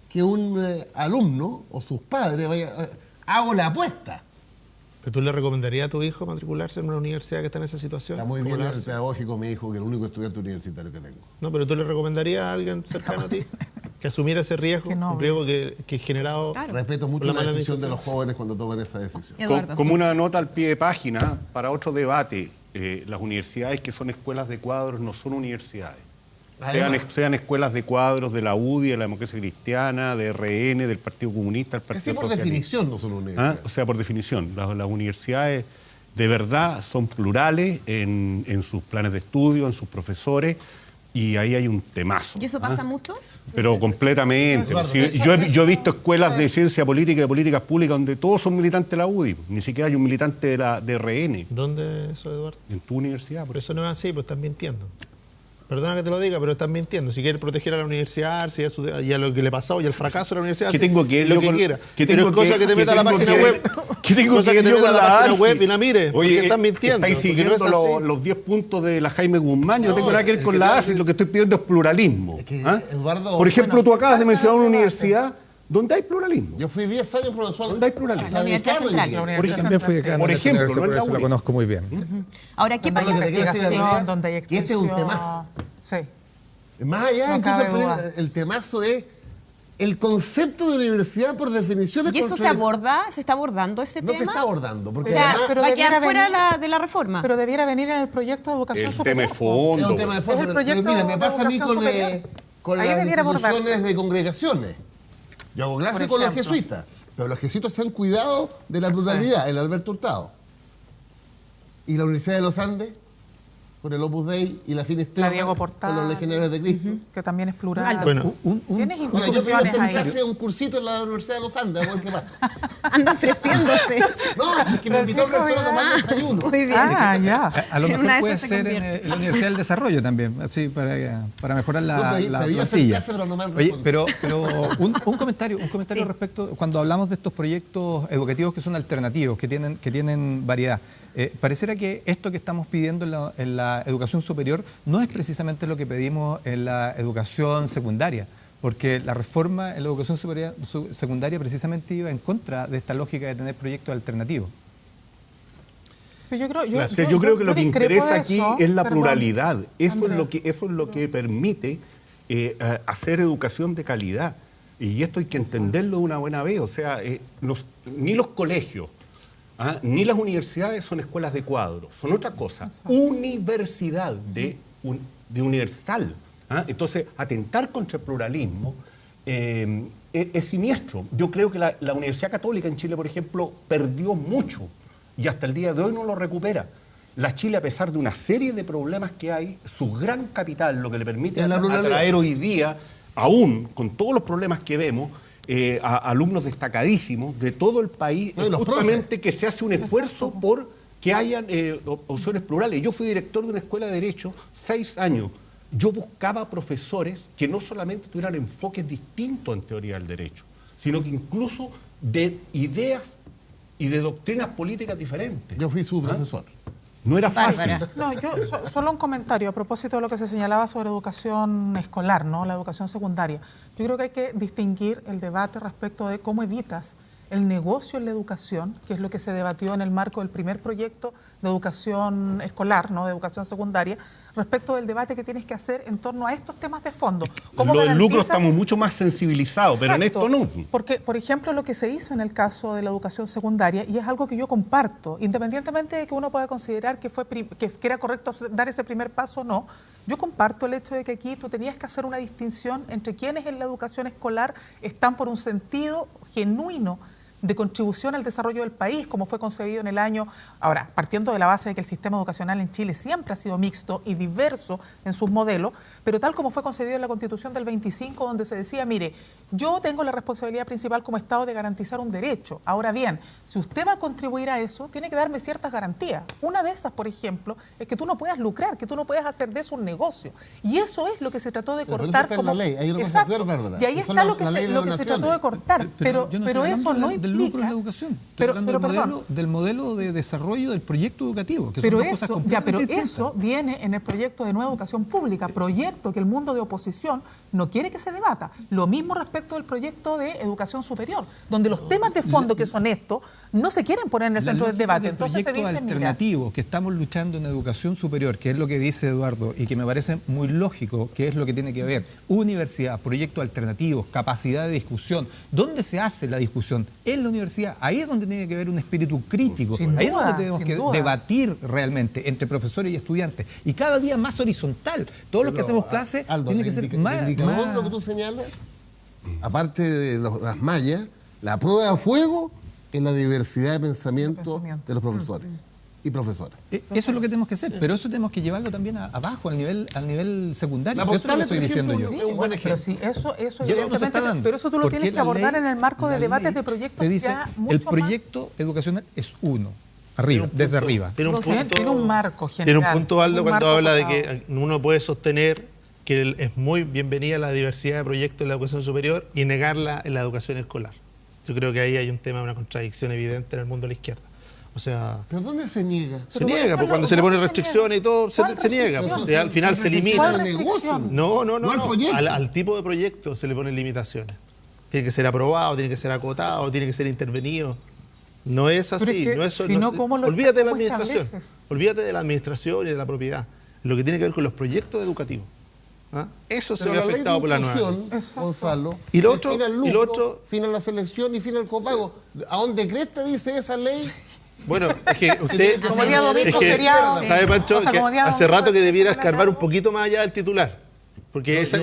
que un alumno o sus padres hago la apuesta. ¿Pero tú le recomendarías a tu hijo matricularse en una universidad que está en esa situación? Está muy bien el pedagógico, mi hijo, que es el único estudiante universitario que tengo. No, pero tú le recomendarías a alguien cercano a ti que asumiera ese riesgo, un riesgo que generado... Claro. Respeto mucho la decisión de los jóvenes cuando toman esa decisión. Como una nota al pie de página, para otro debate, las universidades que son escuelas de cuadros no son universidades. Sean escuelas de cuadros de la UDI, de la Democracia Cristiana, de RN, del Partido Comunista, del Partido Socialista. Por definición no son universidades. O sea, por definición. Las universidades de verdad son plurales en sus planes de estudio, en sus profesores, y ahí hay un temazo. ¿Y eso pasa mucho? Pero completamente. Yo he visto escuelas de ciencia política y de políticas públicas donde todos son militantes de la UDI, ni siquiera hay un militante de RN. ¿Dónde eso, Eduardo? En tu universidad. Por eso no es así, pues estás mintiendo. Perdona que te lo diga, pero están mintiendo. Si quiere proteger a la universidad, y a lo que le pasó y al fracaso de la universidad, ¿qué tengo que lo que quiera. Pero es cosa que te meta a la página web. ¿Qué tengo cosa que te meta a la página web y la mire. Oye, están mintiendo. Estáis siguiendo los 10 puntos de la Jaime Guzmán. Yo no tengo nada que ver con la ASI. Lo que estoy pidiendo es pluralismo. Eduardo, por ejemplo, tú acabas de mencionar una universidad donde hay pluralismo. Yo fui 10 años profesor. ¿Dónde hay pluralismo? La Universidad Central. También fui decano. Por ejemplo, por eso la conozco muy bien. Ahora, ¿qué pasa? Donde hay y este es un temazo. Sí. Más allá, No incluso cabe duda. el temazo es el concepto de universidad por definición. ¿Y eso se está abordando ese tema? No se está abordando. Porque o sea, además, va a quedar fuera de la reforma. Pero debiera venir en el proyecto de educación superior. Tema de fondo. Es un tema de fondo. Es el proyecto mira, me pasa a mí con Ahí las debiera instituciones abordarse. de congregaciones. Yo hago clase Por con los ejemplo. jesuitas, pero los jesuitas se han cuidado de la pluralidad, el Alberto Hurtado. Y la Universidad de los Andes, con el Opus Dei y la Finisterra, La Diego Portal, con los Legionarios de Cristo. Que también es plural. Bueno, Tienes Bueno, yo fui a instituciones hacer ahí. clase un cursito en la Universidad de los Andes, a ver qué pasa. Anda ofreciéndose. No, es que me invitó el rector a tomar desayuno. Muy bien. Ya. A lo En una mejor de puede esas se ser en la Universidad del Desarrollo también, así para mejorar la Pedí hacer plantilla. clase, pero no me han Oye, respondido. pero un comentario respecto, cuando hablamos de estos proyectos educativos que son alternativos, que tienen variedad. Pareciera que esto que estamos pidiendo en la educación superior no es precisamente lo que pedimos en la educación secundaria, porque la reforma en la educación secundaria precisamente iba en contra de esta lógica de tener proyectos alternativos. Yo creo que lo que interesa aquí es la perdón, pluralidad. Eso Andrés. es lo que permite hacer educación de calidad. Y esto hay que entenderlo de una buena vez. O sea, ni los colegios, ni las universidades son escuelas de cuadros, son otra cosa. Universidad de universal. Entonces, atentar contra el pluralismo es siniestro. Yo creo que la Universidad Católica en Chile, por ejemplo, perdió mucho y hasta el día de hoy no lo recupera. La Chile, a pesar de una serie de problemas que hay, su gran capital, lo que le permite atraer hoy día, aún con todos los problemas que vemos, a alumnos destacadísimos de todo el país, justamente que se hace un esfuerzo por que hayan opciones plurales. Yo fui director de una escuela de Derecho 6 años. Yo buscaba profesores que no solamente tuvieran enfoques distintos en teoría del derecho, sino que incluso de ideas y de doctrinas políticas diferentes. Yo fui su profesor. No era fácil. No, yo solo un comentario a propósito de lo que se señalaba sobre educación escolar, ¿no? La educación secundaria. Yo creo que hay que distinguir el debate respecto de cómo evitas el negocio en la educación, que es lo que se debatió en el marco del primer proyecto de educación escolar, ¿no? De educación secundaria, respecto del debate que tienes que hacer en torno a estos temas de fondo. Lo del lucro estamos mucho más sensibilizados, pero en esto no. Porque, por ejemplo, lo que se hizo en el caso de la educación secundaria, y es algo que yo comparto, independientemente de que uno pueda considerar que era correcto dar ese primer paso o no, yo comparto el hecho de que aquí tú tenías que hacer una distinción entre quienes en la educación escolar están por un sentido genuino de contribución al desarrollo del país, como fue concebido en el año, ahora, partiendo de la base de que el sistema educacional en Chile siempre ha sido mixto y diverso en sus modelos, pero tal como fue concebido en la Constitución del 25, donde se decía, mire, yo tengo la responsabilidad principal como Estado de garantizar un derecho. Ahora bien, si usted va a contribuir a eso, tiene que darme ciertas garantías. Una de esas, por ejemplo, es que tú no puedas lucrar, que tú no puedas hacer de eso un negocio. Y eso es lo que se trató de cortar. Pero eso está en la ley, hay una cosa Exacto. Bárbara. Y ahí está lo que se trató de cortar. Pero eso no del lucro en la educación. Estoy hablando del modelo de desarrollo del proyecto educativo, que son dos cosas completamente distintas. Eso viene en el proyecto de Nueva Educación Pública, proyecto que el mundo de oposición no quiere que se debata. Lo mismo respecto del proyecto de educación superior, donde los temas de fondo que son estos no se quieren poner en el centro del debate. Entonces se dice, alternativo que estamos luchando en educación superior, que es lo que dice Eduardo y que me parece muy lógico, que es lo que tiene que ver universidad, proyectos alternativos, capacidad de discusión. ¿Dónde se hace la discusión? En la universidad. Ahí es donde tiene que haber un espíritu crítico. Ahí es donde tenemos que debatir realmente entre profesores y estudiantes. Y cada día más horizontal. Todos los que hacemos clases tiene que ser más... Lo que tú señalas, aparte de las mallas, la prueba de fuego es la diversidad de pensamiento de los profesores y profesoras. Eso es lo que tenemos que hacer, pero eso tenemos que llevarlo también abajo, al nivel secundario. Eso es lo que estoy diciendo yo. Pero sí, eso evidentemente, pero eso tú lo tienes que abordar en el marco de debates de proyectos te dice, ya mucho el proyecto educacional es uno. Arriba, desde arriba. Tiene un marco general. Tiene un punto, Aldo, cuando habla de acotado. que uno puede sostener que es muy bienvenida la diversidad de proyectos en la educación superior y negarla en la educación escolar. Yo creo que ahí hay un tema, una contradicción evidente en el mundo de la izquierda. O sea... ¿Pero dónde se niega? Se niega, porque cuando se le ponen restricciones y todo, se niega. Porque al final se limita. No, al tipo de proyecto se le ponen limitaciones. Tiene que ser aprobado, tiene que ser acotado, tiene que ser intervenido. No es así. No es, olvídate de la administración. Olvídate de la administración y de la propiedad. Lo que tiene que ver con los proyectos educativos. ¿Ah? Eso se ve afectado por la nueva. Gonzalo, y lo otro, fina la selección y fina el copago. ¿A dónde crees te dice esa ley? Bueno, es que usted... como día domingo, feriado. ¿Sabe, Pancho? Que hace rato que debiera escarbar un poquito más allá del titular. Porque ese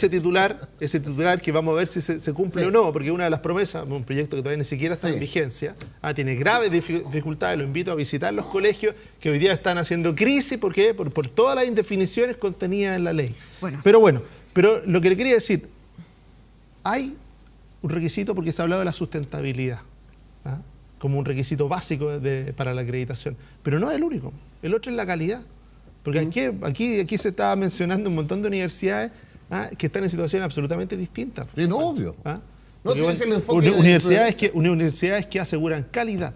titular que vamos a ver si se cumple o no, porque una de las promesas, un proyecto que todavía ni siquiera está en vigencia, tiene graves dificultades, lo invito a visitar los colegios que hoy día están haciendo crisis, ¿por qué? Por todas las indefiniciones contenidas en la ley. Pero lo que le quería decir, hay un requisito porque se ha hablado de la sustentabilidad, como un requisito básico para la acreditación, pero no es el único, el otro es la calidad. Porque aquí se estaba mencionando un montón de universidades que están en situaciones absolutamente distintas. Es obvio. Universidades que aseguran calidad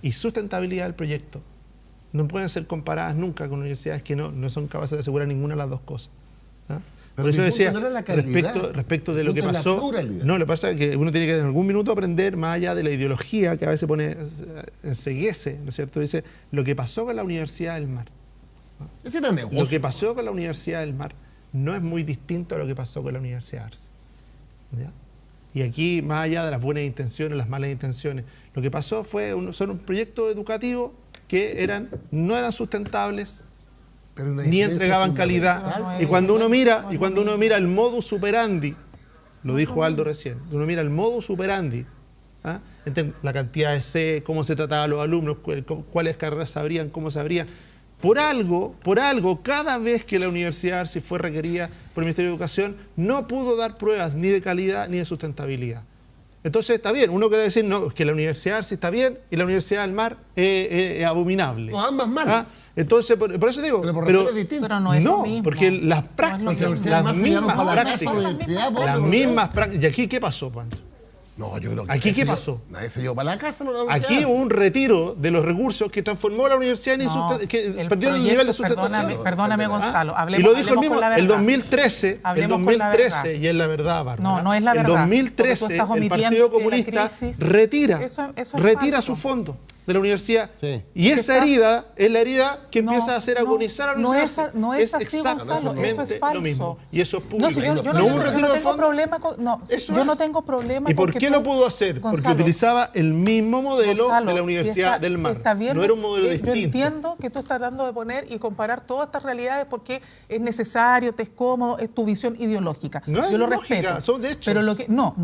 y sustentabilidad del proyecto no pueden ser comparadas nunca con universidades que no son capaces de asegurar ninguna de las dos cosas. Por eso decía, respecto de lo que pasó, lo que pasa es que uno tiene que en algún minuto aprender más allá de la ideología que a veces enceguece, ¿no es cierto? Dice, lo que pasó con la Universidad del Mar. Ese era negocio. Lo que pasó con la Universidad del Mar no es muy distinto a lo que pasó con la Universidad de Arce. ¿Ya? Y aquí, más allá de las buenas intenciones, las malas intenciones, lo que pasó son un proyecto educativo que no eran sustentables, ni entregaban calidad. Y cuando uno mira el modus superandi, lo dijo Aldo recién, uno mira el modus superandi, la cantidad de C, cómo se trataba a los alumnos, cuáles carreras se abrían, cómo se abrían. Por algo, cada vez que la Universidad de Arce fue requerida por el Ministerio de Educación, no pudo dar pruebas ni de calidad ni de sustentabilidad. Entonces está bien, uno quiere decir que la Universidad de Arce está bien y la Universidad del Mar es abominable. No, ambas mal. Entonces, por eso digo, pero no es lo mismo. Porque las prácticas, las mismas prácticas. ¿Y aquí qué pasó, Pancho? No, yo creo que ¿Aquí qué pasó? Nadie se llevó para la casa. Aquí hubo un retiro de los recursos que transformó la universidad que perdió el nivel de sustentación. Perdóname, Gonzalo. Y lo dijo el mismo, el 2013, y es la verdad, Bárbara. No es la verdad. El 2013, el Partido Comunista retira su fondo de la universidad. Sí. Y esa herida es la herida que empieza a hacer agonizar a la universidad. No es así, Gonzalo. Eso es falso. Lo mismo. Y eso es público. Yo no tengo problema. ¿Y por qué lo pudo hacer? Gonzalo, porque utilizaba el mismo modelo de la Universidad del Mar. Está bien, no era un modelo distinto. Yo entiendo que tú estás tratando de poner y comparar todas estas realidades porque es necesario, te es cómodo, es tu visión ideológica. No es yo lo lógica, respeto. Son hechos. Pero no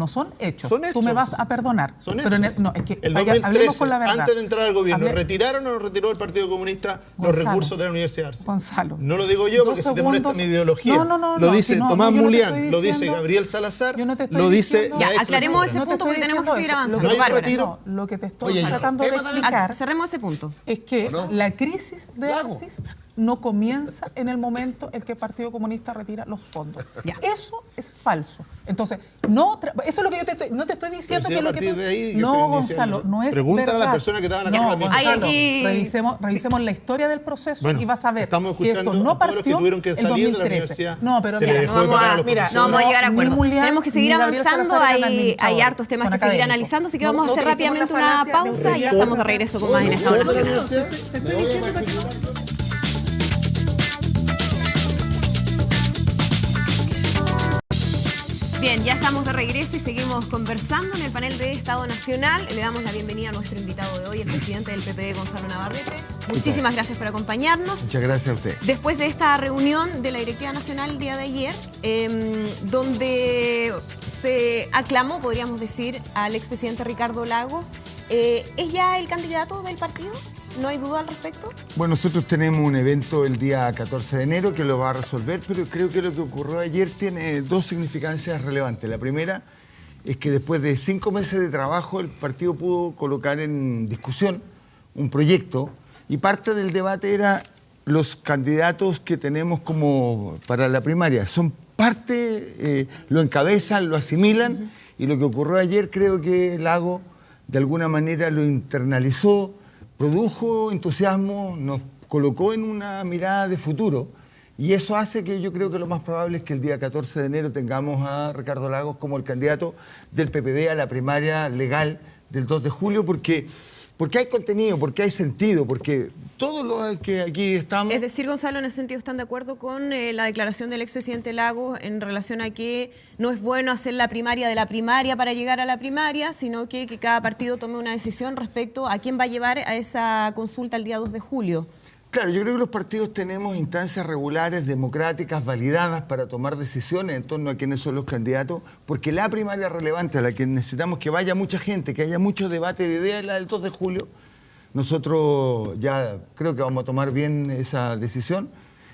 son hechos. Son hechos. Tú me vas a perdonar. Son pero hechos. Es que el 2013, hablemos con la verdad. Antes de entrar al gobierno, ¿retiraron o no retiró el Partido Comunista los recursos de la Universidad de Arce? Gonzalo. No lo digo yo porque se te molesta mi ideología. Lo dice Tomás Mulián, lo dice Gabriel Salazar, lo dice... Ya, aclaremos ese punto porque tenemos que seguir avanzando. Lo que te estoy tratando de explicar... Cerremos ese punto. Es que la crisis de Arcis no comienza en el momento en que el Partido Comunista retira los fondos. Eso es falso. Entonces, eso es lo que yo no te estoy diciendo que es lo que tú... No, Gonzalo, no es Pregúntale verdad. a la persona que estaba en la casa. Gonzalo, revisemos la historia del proceso y vas a ver que esto no partió en 2013. No, pero no vamos a llegar a acuerdo. Tenemos que seguir avanzando, hay hartos temas que seguir analizando, así que vamos a hacer rápidamente una pausa y ya estamos de regreso con más en Estado Nacional. Bien, ya estamos de regreso y seguimos conversando en el panel de Estado Nacional. Le damos la bienvenida a nuestro invitado de hoy, el presidente del PPD, Gonzalo Navarrete. Muchísimas gracias por acompañarnos. Muchas gracias a usted. Después de esta reunión de la Directiva Nacional el día de ayer, donde se aclamó, podríamos decir, al expresidente Ricardo Lagos, ¿es ya el candidato del partido? ¿No hay duda al respecto? Bueno, nosotros tenemos un evento el día 14 de enero que lo va a resolver, pero creo que lo que ocurrió ayer tiene dos significancias relevantes. La primera es que después de 5 meses de trabajo el partido pudo colocar en discusión un proyecto y parte del debate era los candidatos que tenemos como para la primaria. Son parte, lo encabezan, lo asimilan y lo que ocurrió ayer creo que Lagos de alguna manera lo internalizó, produjo entusiasmo, nos colocó en una mirada de futuro. Y eso hace que yo creo que lo más probable es que el día 14 de enero tengamos a Ricardo Lagos como el candidato del PPD a la primaria legal del 2 de julio, porque hay contenido, porque hay sentido, porque todo lo que aquí estamos... Es decir, Gonzalo, en ese sentido, ¿están de acuerdo con la declaración del expresidente Lagos en relación a que no es bueno hacer la primaria de la primaria para llegar a la primaria, sino que cada partido tome una decisión respecto a quién va a llevar a esa consulta el día 2 de julio? Claro, yo creo que los partidos tenemos instancias regulares, democráticas, validadas para tomar decisiones en torno a quiénes son los candidatos, porque la primaria relevante a la que necesitamos que vaya mucha gente, que haya mucho debate de ideas, es la del 2 de julio. Nosotros ya creo que vamos a tomar bien esa decisión.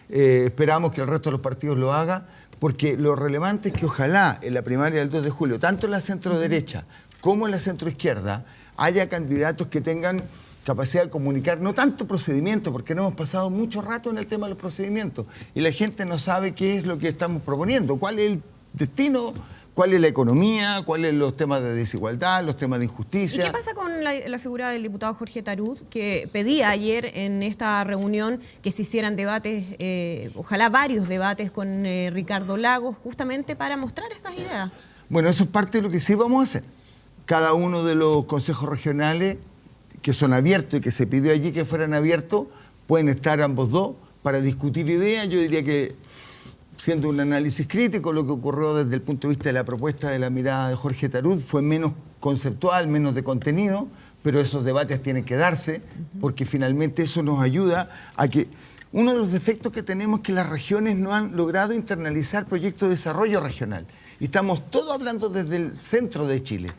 Esperamos que el resto de los partidos lo haga, porque lo relevante es que ojalá en la primaria del 2 de julio, tanto en la centro-derecha como en la centro-izquierda, haya candidatos que tengan capacidad de comunicar, no tanto procedimiento, porque no hemos pasado mucho rato en el tema de los procedimientos y la gente no sabe qué es lo que estamos proponiendo, cuál es el destino, cuál es la economía, cuáles son los temas de desigualdad, los temas de injusticia. ¿Y qué pasa con la figura del diputado Jorge Tarud, que pedía ayer en esta reunión que se hicieran debates, ojalá varios debates con Ricardo Lagos, justamente para mostrar estas ideas? Bueno, eso es parte de lo que sí vamos a hacer. Cada uno de los consejos regionales que son abiertos y que se pidió allí que fueran abiertos, pueden estar ambos dos para discutir ideas. Yo diría que, siendo un análisis crítico, lo que ocurrió desde el punto de vista de la propuesta de la mirada de Jorge Tarud fue menos conceptual, menos de contenido, pero esos debates tienen que darse, porque finalmente eso nos ayuda a que... Uno de los defectos que tenemos es que las regiones no han logrado internalizar proyectos de desarrollo regional. Y estamos todos hablando desde el centro de Chile.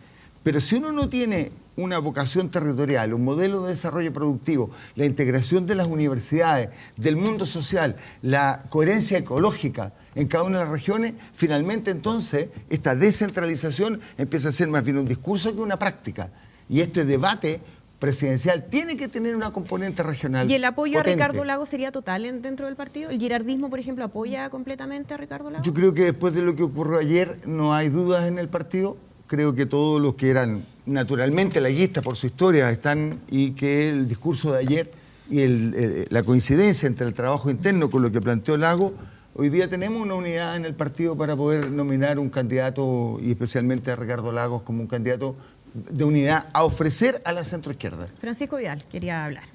Pero si uno no tiene una vocación territorial, un modelo de desarrollo productivo, la integración de las universidades, del mundo social, la coherencia ecológica en cada una de las regiones, finalmente entonces esta descentralización empieza a ser más bien un discurso que una práctica. Y este debate presidencial tiene que tener una componente regional. ¿Y el apoyo potente. a Ricardo Lagos sería total dentro del partido? ¿El girardismo, por ejemplo, apoya completamente a Ricardo Lagos? Yo creo que después de lo que ocurrió ayer no hay dudas en el partido. Creo que todos los que eran naturalmente laguistas por su historia están, y que el discurso de ayer y la coincidencia entre el trabajo interno con lo que planteó Lagos, hoy día tenemos una unidad en el partido para poder nominar un candidato, y especialmente a Ricardo Lagos como un candidato de unidad a ofrecer a la centroizquierda. Francisco Vidal quería hablar.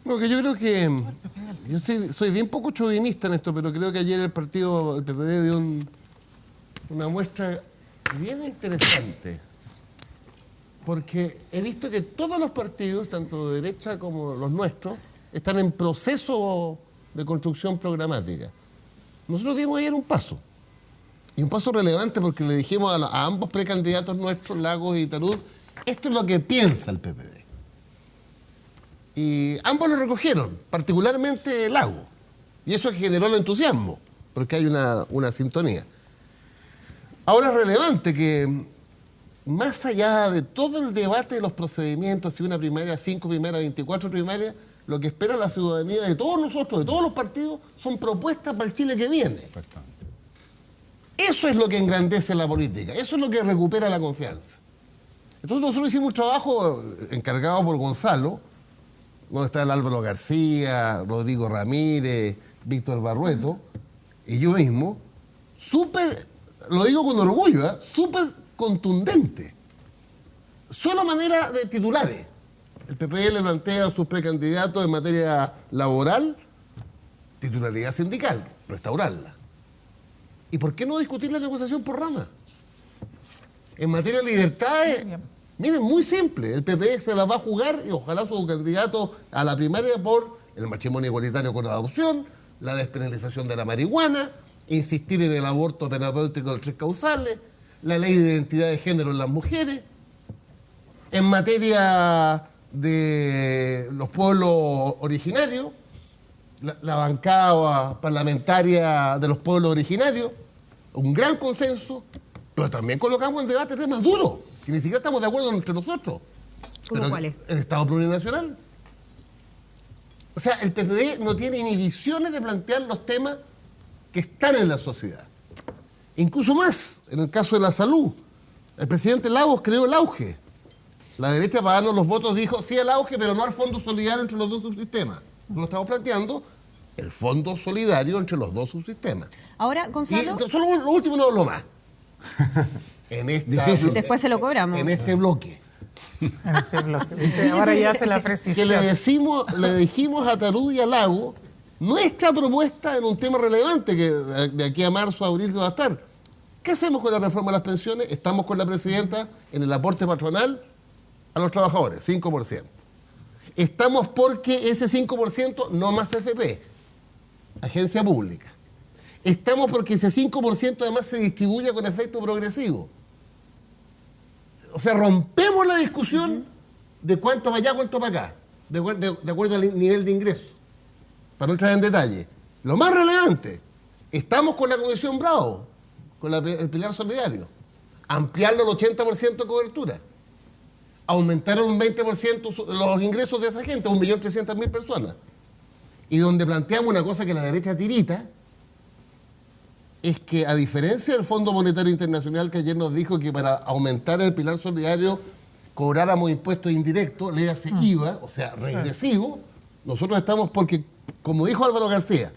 No, que yo creo que... Yo soy bien poco chauvinista en esto, pero creo que ayer el PPD dio una muestra bien interesante, porque he visto que todos los partidos, tanto de derecha como los nuestros, están en proceso de construcción programática. Nosotros dimos ayer un paso, y un paso relevante porque le dijimos a ambos precandidatos nuestros, Lagos y Tarud, esto es lo que piensa el PPD. Y ambos lo recogieron, particularmente Lagos, y eso generó el entusiasmo, porque hay una sintonía. Ahora es relevante que, más allá de todo el debate de los procedimientos, si una primaria, 5 primarias, 24 primarias, lo que espera la ciudadanía de todos nosotros, de todos los partidos, son propuestas para el Chile que viene. Eso es lo que engrandece la política, eso es lo que recupera la confianza. Entonces nosotros hicimos un trabajo encargado por Gonzalo, donde está el Álvaro García, Rodrigo Ramírez, Víctor Barrueto, y yo mismo, lo digo con orgullo, súper contundente. Solo manera de titulares. El PPD le plantea a sus precandidatos en materia laboral, titularidad sindical, restaurarla. ¿Y por qué no discutir la negociación por rama? En materia de libertades, miren, muy simple. El PPD se la va a jugar y ojalá su candidato a la primaria por el matrimonio igualitario con adopción, la despenalización de la marihuana, insistir en el aborto terapéutico de 3 causales, la ley de identidad de género en las mujeres. En materia de los pueblos originarios, la bancada parlamentaria de los pueblos originarios, un gran consenso. Pero también colocamos en debate temas duros, que ni siquiera estamos de acuerdo entre nosotros. ¿Cómo cuáles? El Estado plurinacional. O sea, el PPD no tiene inhibiciones de plantear los temas que están en la sociedad. Incluso más, en el caso de la salud. El presidente Lagos creó el auge. La derecha, para darnos los votos, dijo sí al auge, pero no al fondo solidario entre los dos subsistemas. Lo estamos planteando el fondo solidario entre los dos subsistemas. Ahora, Gonzalo... Y solo lo último, no hablo más. Después se lo cobramos. En este bloque. Ahora ya hace la precisión. Que le dijimos a Tarú y a Lago nuestra propuesta en un tema relevante que de aquí a marzo, abril va a estar. ¿Qué hacemos con la reforma de las pensiones? Estamos con la presidenta en el aporte patronal a los trabajadores, 5%. Estamos porque ese 5% no más FP, agencia pública. Estamos porque ese 5% además se distribuye con efecto progresivo. O sea, rompemos la discusión de cuánto para allá, cuánto para acá, de acuerdo al nivel de ingreso, para no entrar en detalle. Lo más relevante, estamos con la Comisión Bravo, con el Pilar Solidario, ampliarlo al 80% de cobertura, aumentar un 20% los ingresos de esa gente, 1.300.000 personas. Y donde planteamos una cosa que la derecha tirita, es que a diferencia del Fondo Monetario Internacional, que ayer nos dijo que para aumentar el pilar solidario cobráramos impuestos indirectos, le hace IVA, o sea, regresivo, nosotros estamos porque, como dijo Álvaro García,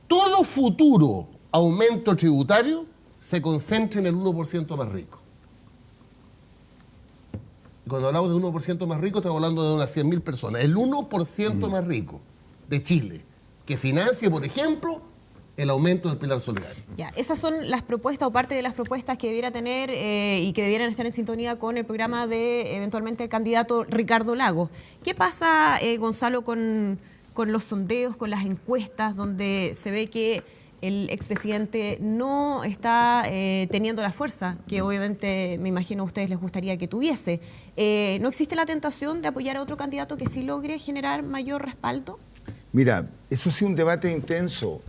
todo futuro aumento tributario se concentra en el 1% más rico. Cuando hablamos de 1% más rico, estamos hablando de unas 100.000 personas. El 1% más rico de Chile, que financie, por ejemplo, el aumento del pilar solidario. Ya, esas son las propuestas o parte de las propuestas que debiera tener y que debieran estar en sintonía con el programa de eventualmente el candidato Ricardo Lagos. ¿Qué pasa, Gonzalo, con los sondeos, con las encuestas, donde se ve que el expresidente no está teniendo la fuerza que obviamente me imagino a ustedes les gustaría que tuviese? ¿No existe la tentación de apoyar a otro candidato que sí logre generar mayor respaldo? Mira, eso ha sido un debate intenso.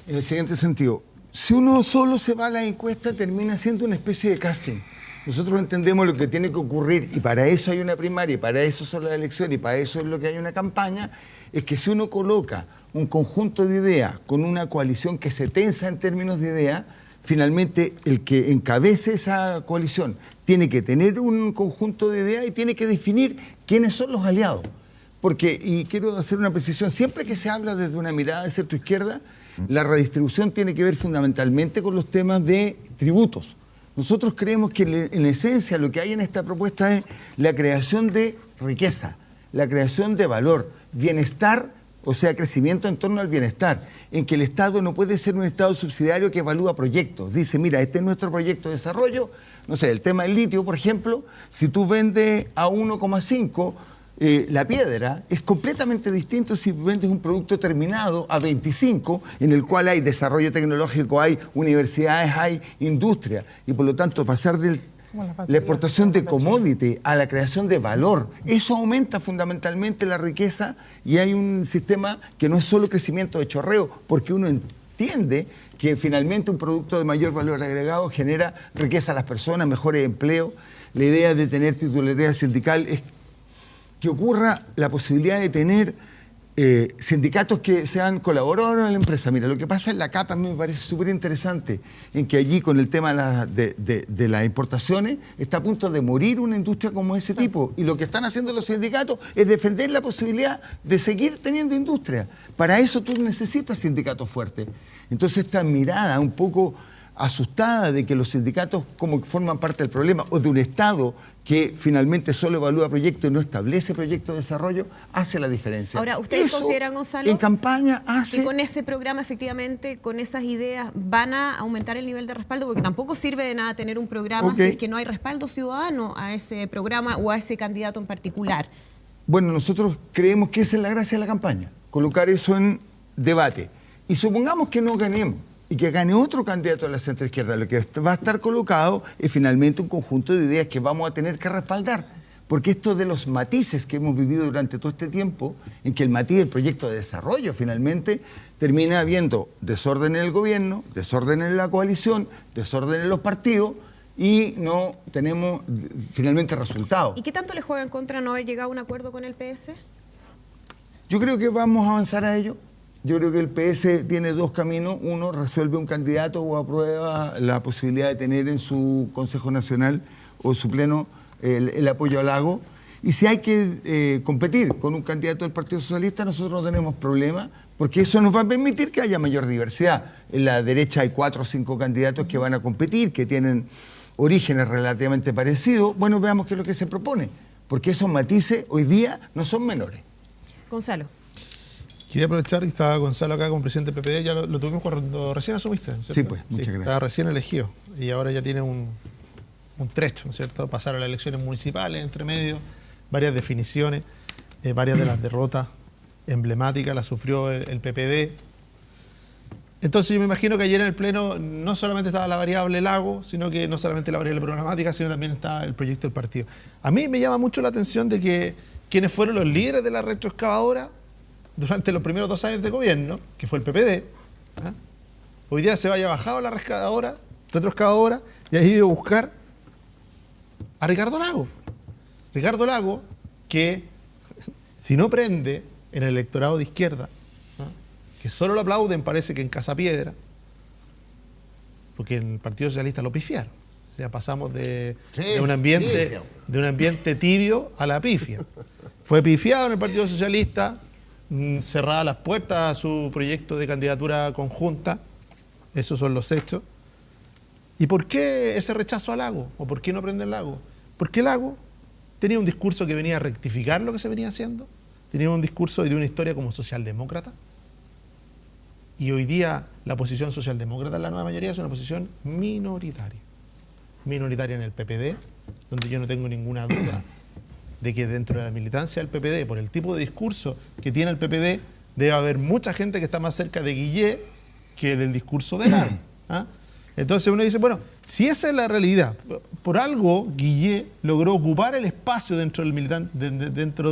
En el siguiente sentido, si uno solo se va a la encuesta, termina siendo una especie de casting. Nosotros entendemos lo que tiene que ocurrir, y para eso hay una primaria, y para eso son las elecciones, y para eso es lo que hay una campaña, es que si uno coloca un conjunto de ideas con una coalición que se tensa en términos de ideas, finalmente el que encabece esa coalición tiene que tener un conjunto de ideas y tiene que definir quiénes son los aliados. Porque, y quiero hacer una precisión, siempre que se habla desde una mirada de centro-izquierda, la redistribución tiene que ver fundamentalmente con los temas de tributos. Nosotros creemos que en esencia lo que hay en esta propuesta es la creación de riqueza, la creación de valor, bienestar, o sea, crecimiento en torno al bienestar, en que el Estado no puede ser un Estado subsidiario que evalúa proyectos. Dice, mira, este es nuestro proyecto de desarrollo, no sé, el tema del litio, por ejemplo, si tú vendes a 1,5, la piedra es completamente distinto si vendes un producto terminado a 25, en el cual hay desarrollo tecnológico, hay universidades, hay industria, y por lo tanto pasar de la exportación de commodity a la creación de valor, eso aumenta fundamentalmente la riqueza, y hay un sistema que no es solo crecimiento de chorreo, porque uno entiende que finalmente un producto de mayor valor agregado genera riqueza a las personas, mejores empleos. La idea de tener titularidad sindical es que ocurra la posibilidad de tener sindicatos que sean colaboradores en la empresa. Mira, lo que pasa en la CAP a mí me parece súper interesante, en que allí con el tema de las importaciones está a punto de morir una industria como ese tipo, y lo que están haciendo los sindicatos es defender la posibilidad de seguir teniendo industria. Para eso tú necesitas sindicatos fuertes. Entonces esta mirada un poco asustada de que los sindicatos como que forman parte del problema, o de un Estado que finalmente solo evalúa proyectos y no establece proyectos de desarrollo, hace la diferencia. Ahora, ¿ustedes consideran, Gonzalo, en campaña que con ese programa, efectivamente, con esas ideas, van a aumentar el nivel de respaldo? Porque tampoco sirve de nada tener un programa si es que no hay respaldo ciudadano a ese programa o a ese candidato en particular. Bueno, nosotros creemos que esa es la gracia de la campaña, colocar eso en debate. Y supongamos que no ganemos, y que gane otro candidato a la centroizquierda, lo que va a estar colocado es finalmente un conjunto de ideas que vamos a tener que respaldar. porque esto de los matices que hemos vivido durante todo este tiempo, en que el matiz del proyecto de desarrollo finalmente termina habiendo desorden en el gobierno, desorden en la coalición, desorden en los partidos, y no tenemos finalmente resultados. ¿Y qué tanto le juega en contra no haber llegado a un acuerdo con el PS? Yo creo que vamos a avanzar a ello. Yo creo que el PS tiene dos caminos. Uno, resuelve un candidato o aprueba la posibilidad de tener en su Consejo Nacional o su pleno el apoyo a Lagos. Y si hay que competir con un candidato del Partido Socialista, nosotros no tenemos problema, porque eso nos va a permitir que haya mayor diversidad. En la derecha hay 4 o 5 candidatos que van a competir, que tienen orígenes relativamente parecidos. Bueno, veamos qué es lo que se propone, porque esos matices hoy día no son menores. Gonzalo. Quería aprovechar que estaba Gonzalo acá como presidente del PPD, ya lo tuvimos cuando recién asumiste, ¿cierto? Sí, pues, muchas gracias. Estaba recién elegido y ahora ya tiene un trecho, ¿no es cierto? Pasaron las elecciones municipales, entre medio, varias definiciones, varias de las derrotas emblemáticas las sufrió el PPD. Entonces yo me imagino que ayer en el Pleno no solamente estaba la variable Lago, sino que no solamente la variable programática, sino también está el proyecto del partido. A mí me llama mucho la atención de que quienes fueron los líderes de la retroexcavadora durante los primeros 2 años de gobierno, que fue el PPD, hoy día se vaya bajado la retroexcavadora y ha ido a buscar a Ricardo Lago. Ricardo Lago, que si no prende en el electorado de izquierda, que solo lo aplauden, parece que en Casa Piedra, porque en el Partido Socialista lo pifiaron. O sea, pasamos de un ambiente tibio a la pifia. Fue pifiado en el Partido Socialista, cerradas las puertas a su proyecto de candidatura conjunta. Esos son los hechos. ¿Y por qué ese rechazo a Lago? ¿O por qué no prende el Lago? Porque Lago tenía un discurso que venía a rectificar lo que se venía haciendo, tenía un discurso y de una historia como socialdemócrata. Y hoy día la posición socialdemócrata en la nueva mayoría es una posición minoritaria. Minoritaria en el PPD, donde yo no tengo ninguna duda de que dentro de la militancia del PPD, por el tipo de discurso que tiene el PPD, debe haber mucha gente que está más cerca de Guillé que del discurso de Lago. Entonces uno dice, bueno, si esa es la realidad, por algo Guillé logró ocupar el espacio dentro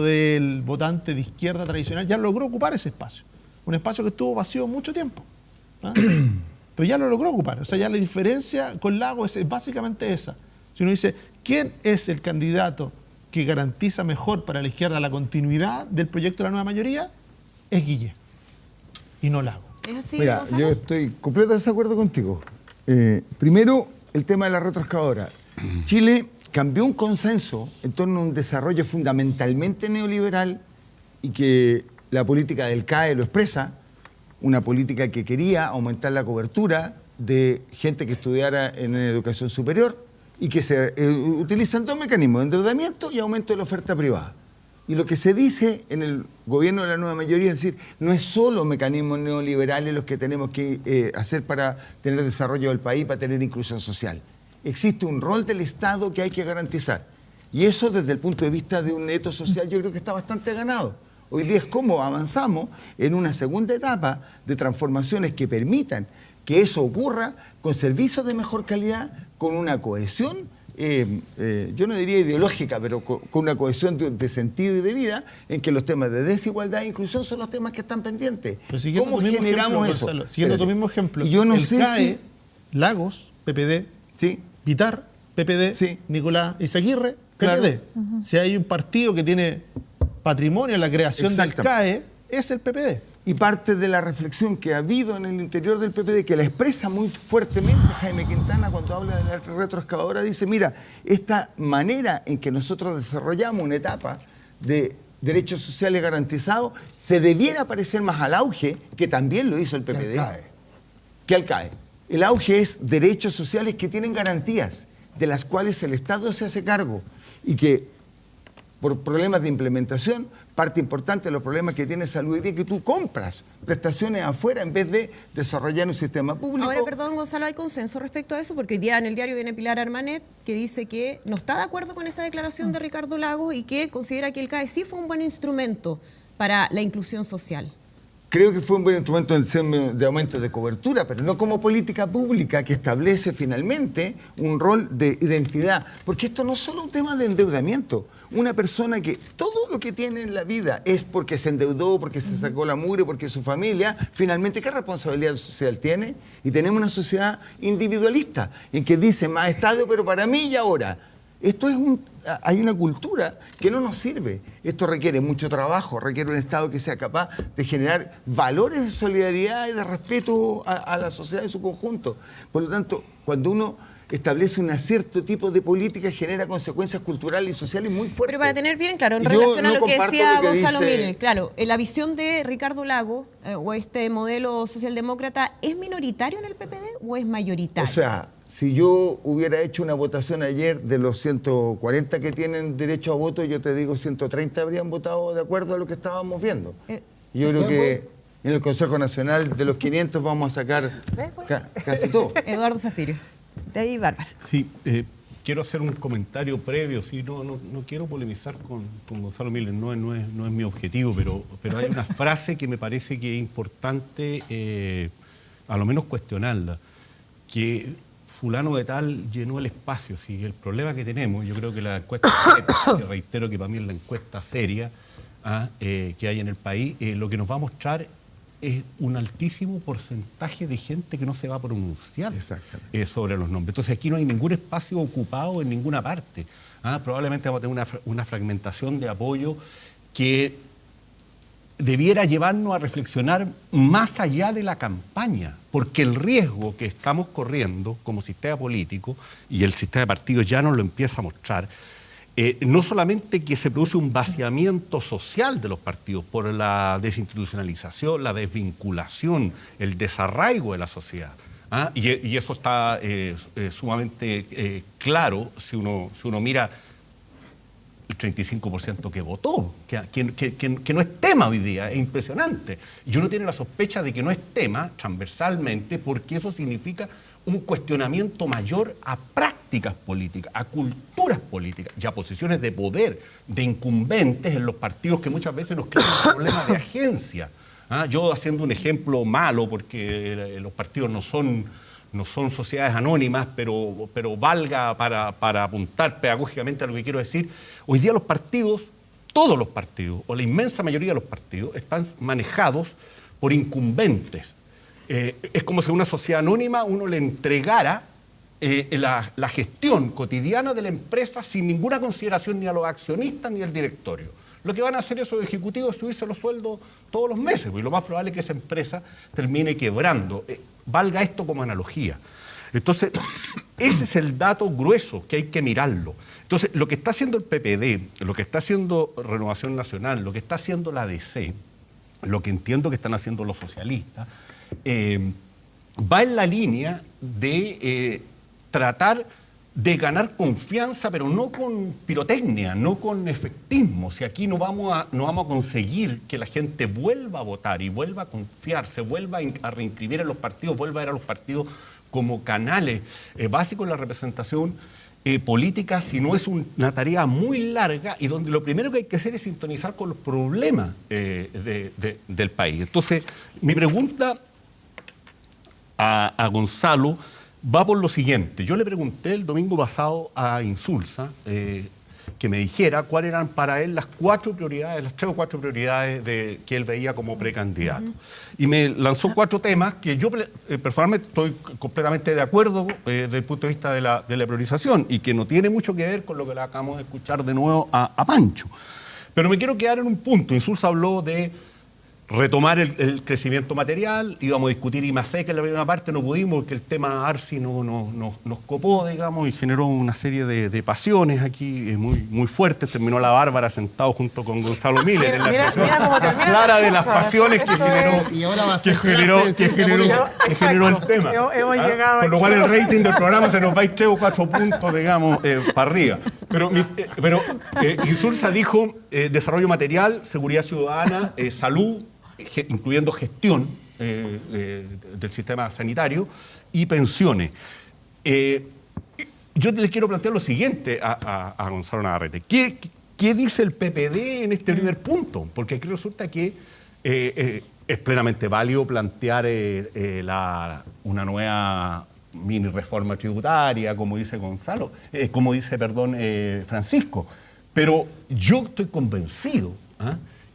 del votante de izquierda tradicional, ya logró ocupar ese espacio. Un espacio que estuvo vacío mucho tiempo. Pero ya lo logró ocupar. O sea, ya la diferencia con Lago es básicamente esa. Si uno dice, ¿quién es el candidato que garantiza mejor para la izquierda la continuidad del proyecto de la nueva mayoría? Es Guillé. Y no Lago. ¿Es así, Mira, Gonzalo? yo estoy completamente de desacuerdo contigo. Primero, el tema de la retroexcavadora. Chile cambió un consenso en torno a un desarrollo fundamentalmente neoliberal y que la política del CAE lo expresa, una política que quería aumentar la cobertura de gente que estudiara en educación superior y que se utilizan 2 mecanismos, endeudamiento y aumento de la oferta privada. Y lo que se dice en el gobierno de la nueva mayoría es decir, no es solo mecanismos neoliberales los que tenemos que hacer para tener desarrollo del país, para tener inclusión social. Existe un rol del Estado que hay que garantizar. Y eso desde el punto de vista de un neto social yo creo que está bastante ganado. Hoy día es cómo avanzamos en una segunda etapa de transformaciones que permitan que eso ocurra con servicios de mejor calidad, con una cohesión, yo no diría ideológica, pero con una cohesión de sentido y de vida, en que los temas de desigualdad e inclusión son los temas que están pendientes. ¿Cómo generamos eso? Gonzalo, siguiendo tu mismo ejemplo, y yo no sé CAE, Lagos, PPD, Vitar, PPD, Nicolás Izaguirre, PPD. Claro. Si hay un partido que tiene patrimonio en la creación del CAE, es el PPD. Y parte de la reflexión que ha habido en el interior del PPD, que la expresa muy fuertemente Jaime Quintana cuando habla de la retroexcavadora, dice, mira, esta manera en que nosotros desarrollamos una etapa de derechos sociales garantizados se debiera parecer más al auge, que también lo hizo el PPD, que al CAE. El auge es derechos sociales que tienen garantías, de las cuales el Estado se hace cargo y que por problemas de implementación, parte importante de los problemas que tiene salud es que tú compras prestaciones afuera en vez de desarrollar un sistema público. Ahora, perdón, Gonzalo, ¿hay consenso respecto a eso? Porque hoy día en el diario viene Pilar Armanet, que dice que no está de acuerdo con esa declaración de Ricardo Lagos y que considera que el CAE sí fue un buen instrumento para la inclusión social. creo que fue un buen instrumento de aumento de cobertura, pero no como política pública que establece finalmente un rol de identidad. Porque esto no es solo un tema de endeudamiento. Una persona que todo lo que tiene en la vida es porque se endeudó, porque se sacó la mugre, porque su familia, finalmente, ¿qué responsabilidad social tiene? Y tenemos una sociedad individualista, en que dice más estadio, pero para mí y ahora. Esto es hay una cultura que no nos sirve. Esto requiere mucho trabajo, requiere un Estado que sea capaz de generar valores de solidaridad y de respeto a la sociedad en su conjunto. Por lo tanto, cuando uno establece un cierto tipo de política, genera consecuencias culturales y sociales muy fuertes. Pero para tener bien claro, en relación a lo que decía Gonzalo Miller, claro, la visión de Ricardo Lagos o este modelo socialdemócrata, ¿es minoritario en el PPD o es mayoritario? O sea, si yo hubiera hecho una votación ayer de los 140 que tienen derecho a voto, yo te digo 130 habrían votado de acuerdo a lo que estábamos viendo. Yo creo que en el Consejo Nacional de los 500 vamos a sacar casi todo. Eduardo Zafirio. De ahí, Bárbara. Sí, quiero hacer un comentario previo. Sí, no quiero polemizar con Gonzalo Miller, no es mi objetivo, pero hay una frase que me parece que es importante, a lo menos cuestionarla, que fulano de tal llenó el espacio. Sí, el problema que tenemos, yo creo que la encuesta, que reitero que para mí es la encuesta seria que hay en el país, lo que nos va a mostrar es un altísimo porcentaje de gente que no se va a pronunciar sobre los nombres. Entonces aquí no hay ningún espacio ocupado en ninguna parte. Probablemente vamos a tener una fragmentación de apoyo que debiera llevarnos a reflexionar más allá de la campaña, porque el riesgo que estamos corriendo como sistema político, y el sistema de partidos ya nos lo empieza a mostrar, no solamente que se produce un vaciamiento social de los partidos por la desinstitucionalización, la desvinculación, el desarraigo de la sociedad, y eso está sumamente claro si uno mira el 35% que votó, que no es tema hoy día, es impresionante. Y uno tiene la sospecha de que no es tema transversalmente porque eso significa un cuestionamiento mayor a prácticas políticas, a culturas políticas y a posiciones de poder, de incumbentes en los partidos que muchas veces nos crean problemas de agencia. Yo haciendo un ejemplo malo, porque los partidos no son sociedades anónimas, pero valga para apuntar pedagógicamente a lo que quiero decir, hoy día los partidos, todos los partidos, o la inmensa mayoría de los partidos, están manejados por incumbentes. Es como si a una sociedad anónima uno le entregara la gestión cotidiana de la empresa sin ninguna consideración ni a los accionistas ni al directorio. Lo que van a hacer esos ejecutivos es subirse los sueldos todos los meses, y lo más probable es que esa empresa termine quebrando. Valga esto como analogía. Entonces, ese es el dato grueso que hay que mirarlo. Entonces, lo que está haciendo el PPD, lo que está haciendo Renovación Nacional, lo que está haciendo la DC, lo que entiendo que están haciendo los socialistas, va en la línea de tratar de ganar confianza, pero no con pirotecnia, no con efectismo. Si aquí no vamos a conseguir que la gente vuelva a votar y vuelva a confiar, se vuelva a reinscribir en los partidos, vuelva a ver a los partidos como canales básicos de la representación política, si no es una tarea muy larga y donde lo primero que hay que hacer es sintonizar con los problemas del país. Entonces, mi pregunta a Gonzalo va por lo siguiente. Yo le pregunté el domingo pasado a Insulza que me dijera cuáles eran para él las 4 prioridades, las 3 o 4 prioridades que él veía como precandidato. Y me lanzó 4 temas que yo personalmente estoy completamente de acuerdo desde el punto de vista de la priorización y que no tiene mucho que ver con lo que le acabamos de escuchar de nuevo a Pancho. Pero me quiero quedar en un punto. Insulza habló de retomar el crecimiento material, íbamos a discutir I+C, que en la primera parte no pudimos, porque el tema ARSI nos copó, digamos, y generó una serie de pasiones aquí muy fuertes. Terminó la Bárbara sentado junto con Gonzalo Miller en la expresión clara de las pasiones que generó el tema. Con lo cual el rating del programa se nos va a ir 3 o 4 puntos, digamos, para arriba. Pero Insulza dijo desarrollo material, seguridad ciudadana, salud, incluyendo gestión del sistema sanitario y pensiones. Yo le quiero plantear lo siguiente a Gonzalo Navarrete. ¿Qué dice el PPD en este primer punto? Porque aquí resulta que es plenamente válido plantear una nueva mini reforma tributaria, como dice Gonzalo, Francisco. Pero yo estoy convencido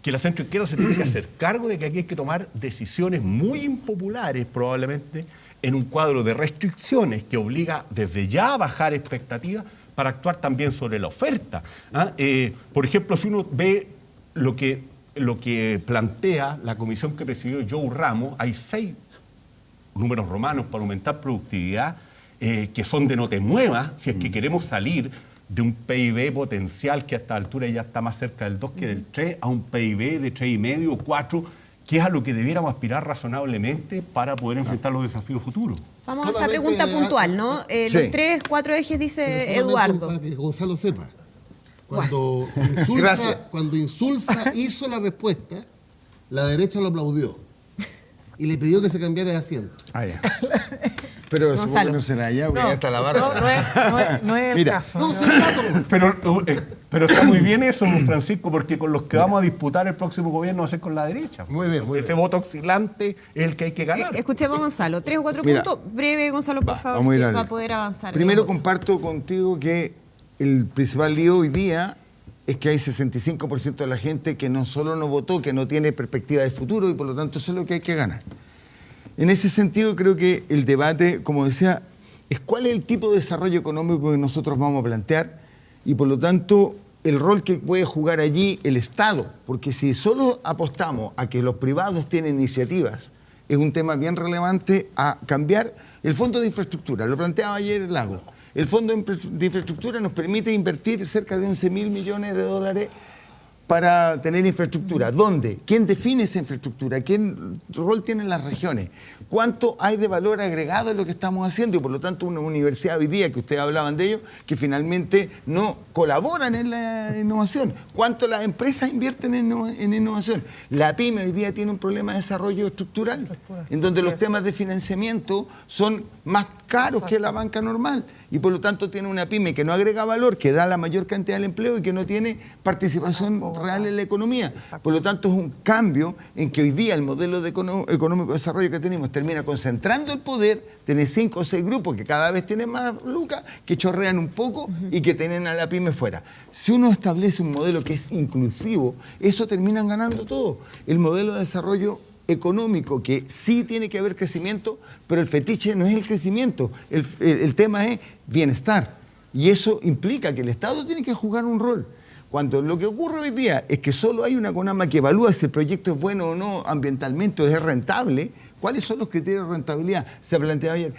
que la centroizquierda se tiene que hacer cargo de que aquí hay que tomar decisiones muy impopulares, probablemente, en un cuadro de restricciones que obliga desde ya a bajar expectativas para actuar también sobre la oferta. Por ejemplo, si uno ve lo que plantea la comisión que presidió Joe Ramos, hay 6 números romanos para aumentar productividad que son de no te muevas si es que queremos salir de un PIB potencial que a esta altura ya está más cerca del 2 que del 3 a un PIB de 3,5 o 4, que es a lo que debiéramos aspirar razonablemente para poder enfrentar los desafíos futuros. Vamos a esa pregunta puntual, ¿no? Los 3, 4 ejes, dice Eduardo. Para que Gonzalo sepa. Cuando Insulza hizo la respuesta, la derecha lo aplaudió y le pidió que se cambiara de asiento. Ya. Pero supongo que no será allá, porque ya está la barra. No es el caso. No, sí, claro. Pero está muy bien eso, Francisco, porque con los que vamos a disputar el próximo gobierno va a ser con la derecha. Muy bien, muy bien. Ese voto oscilante es el que hay que ganar. Escuchemos a Gonzalo. 3 o 4 puntos. Breve, Gonzalo, por favor, para poder avanzar. Primero comparto contigo que el principal lío hoy día es que hay 65% de la gente que no solo no votó, que no tiene perspectiva de futuro y por lo tanto eso es lo que hay que ganar. En ese sentido creo que el debate, como decía, es cuál es el tipo de desarrollo económico que nosotros vamos a plantear y por lo tanto el rol que puede jugar allí el Estado, porque si solo apostamos a que los privados tienen iniciativas, es un tema bien relevante a cambiar. El Fondo de Infraestructura, lo planteaba ayer el Lago. El Fondo de Infraestructura nos permite invertir cerca de 11.000 millones de dólares para tener infraestructura. ¿Dónde? ¿Quién define esa infraestructura? ¿Qué rol tienen las regiones? ¿Cuánto hay de valor agregado en lo que estamos haciendo? Y por lo tanto una universidad hoy día, que ustedes hablaban de ello, que finalmente no colaboran en la innovación. ¿Cuánto las empresas invierten en innovación? La PYME hoy día tiene un problema de desarrollo estructural, en donde los temas de financiamiento son más caros que la banca normal. Y por lo tanto tiene una PYME que no agrega valor, que da la mayor cantidad de empleo y que no tiene participación real en la economía. Por lo tanto es un cambio en que hoy día el modelo de económico de desarrollo que tenemos termina concentrando el poder, tiene 5 o 6 grupos que cada vez tienen más lucas, que chorrean un poco y que tienen a la PYME fuera. Si uno establece un modelo que es inclusivo, eso terminan ganando todo. El modelo de desarrollo económico, que sí tiene que haber crecimiento, pero el fetiche no es el crecimiento, el tema es bienestar. Y eso implica que el Estado tiene que jugar un rol. Cuando lo que ocurre hoy día es que solo hay una CONAMA que evalúa si el proyecto es bueno o no ambientalmente o es rentable, ¿cuáles son los criterios de rentabilidad? Se planteaba ayer.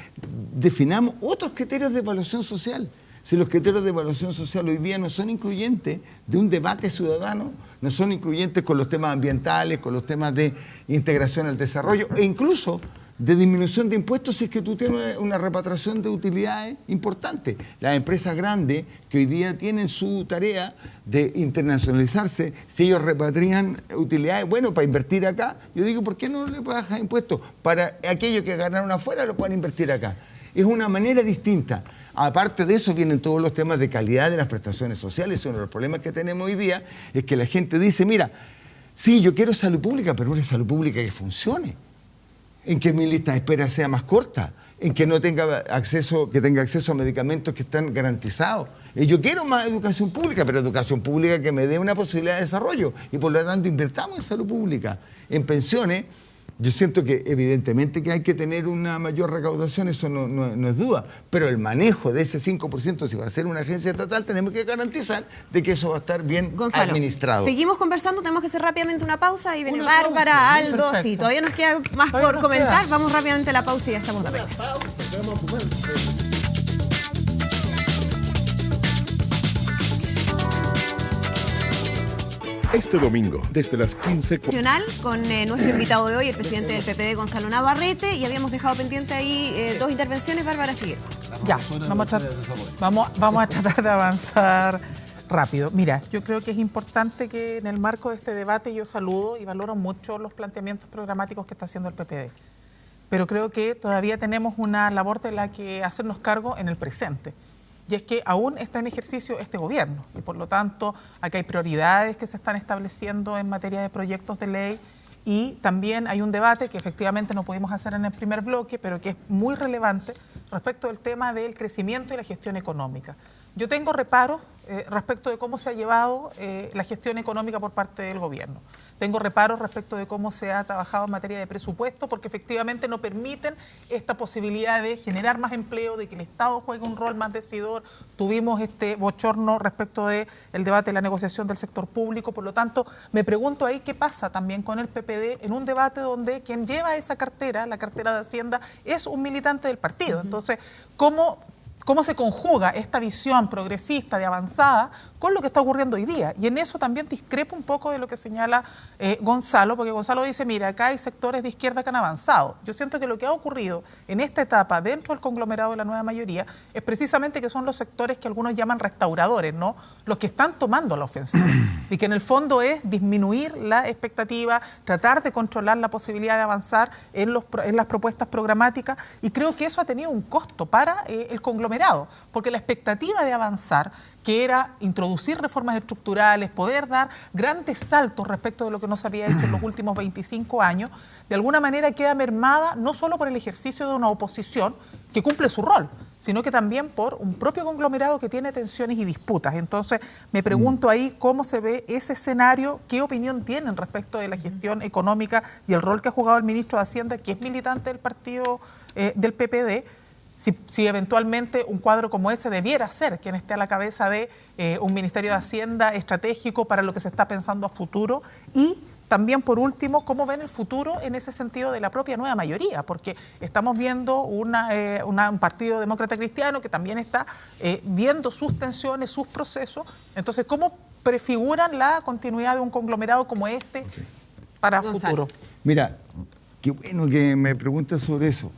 Definamos otros criterios de evaluación social. Si los criterios de evaluación social hoy día no son incluyentes de un debate ciudadano, no son incluyentes con los temas ambientales, con los temas de integración al desarrollo e incluso de disminución de impuestos si es que tú tienes una repatriación de utilidades importante. Las empresas grandes que hoy día tienen su tarea de internacionalizarse, si ellos repatrian utilidades, bueno, para invertir acá, yo digo, ¿por qué no le bajan impuestos? Para aquellos que ganaron afuera lo puedan invertir acá. Es una manera distinta. Aparte de eso vienen todos los temas de calidad de las prestaciones sociales. Uno de los problemas que tenemos hoy día es que la gente dice, mira, sí, yo quiero salud pública, pero una salud pública que funcione, en que mi lista de espera sea más corta, en que no tenga acceso, que tenga acceso a medicamentos que están garantizados. Yo quiero más educación pública, pero educación pública que me dé una posibilidad de desarrollo y por lo tanto invertamos en salud pública, en pensiones. Yo siento que evidentemente que hay que tener una mayor recaudación, eso no es duda, pero el manejo de ese 5%, si va a ser una agencia estatal, tenemos que garantizar de que eso va a estar bien administrado. Seguimos conversando, tenemos que hacer rápidamente una pausa y viene Bárbara, Aldo, sí, todavía nos queda más por comentar, vamos rápidamente a la pausa y ya estamos de regreso. Este domingo, desde las 15... Con nuestro invitado de hoy, el presidente del PPD, Gonzalo Navarrete, y habíamos dejado pendiente ahí 2 intervenciones, Bárbara Figueroa. Ya, vamos a tratar de avanzar rápido. Mira, yo creo que es importante que en el marco de este debate yo saludo y valoro mucho los planteamientos programáticos que está haciendo el PPD. Pero creo que todavía tenemos una labor de la que hacernos cargo en el presente. Y es que aún está en ejercicio este gobierno y por lo tanto aquí hay prioridades que se están estableciendo en materia de proyectos de ley Y también hay un debate que efectivamente no pudimos hacer en el primer bloque, pero que es muy relevante respecto del tema del crecimiento y la gestión económica. Yo tengo reparos respecto de cómo se ha llevado la gestión económica por parte del gobierno. Tengo reparos respecto de cómo se ha trabajado en materia de presupuesto, porque efectivamente no permiten esta posibilidad de generar más empleo, de que el Estado juegue un rol más decidor. Tuvimos este bochorno respecto del debate de la negociación del sector público. Por lo tanto, me pregunto ahí qué pasa también con el PPD en un debate donde quien lleva esa cartera, la cartera de Hacienda, es un militante del partido. Entonces, ¿cómo se conjuga esta visión progresista de avanzada con lo que está ocurriendo hoy día? Y en eso también discrepo un poco de lo que señala Gonzalo, porque Gonzalo dice, mira, acá hay sectores de izquierda que han avanzado. Yo siento que lo que ha ocurrido en esta etapa dentro del conglomerado de la nueva mayoría es precisamente que son los sectores que algunos llaman restauradores, ¿no? Los que están tomando la ofensiva. Y que en el fondo es disminuir la expectativa, tratar de controlar la posibilidad de avanzar en las propuestas programáticas, y creo que eso ha tenido un costo para el conglomerado, porque la expectativa de avanzar, que era introducir reformas estructurales, poder dar grandes saltos respecto de lo que no se había hecho en los últimos 25 años, de alguna manera queda mermada no solo por el ejercicio de una oposición que cumple su rol, sino que también por un propio conglomerado que tiene tensiones y disputas. Entonces, me pregunto ahí cómo se ve ese escenario, qué opinión tienen respecto de la gestión económica y el rol que ha jugado el ministro de Hacienda, que es militante del partido del PPD, si eventualmente un cuadro como ese debiera ser quien esté a la cabeza de un Ministerio de Hacienda estratégico para lo que se está pensando a futuro. Y también, por último, cómo ven el futuro en ese sentido de la propia nueva mayoría, porque estamos viendo un partido demócrata cristiano que también está viendo sus tensiones, sus procesos. Entonces, ¿cómo prefiguran la continuidad de un conglomerado como este para futuro? Mira, qué bueno que me preguntas sobre eso.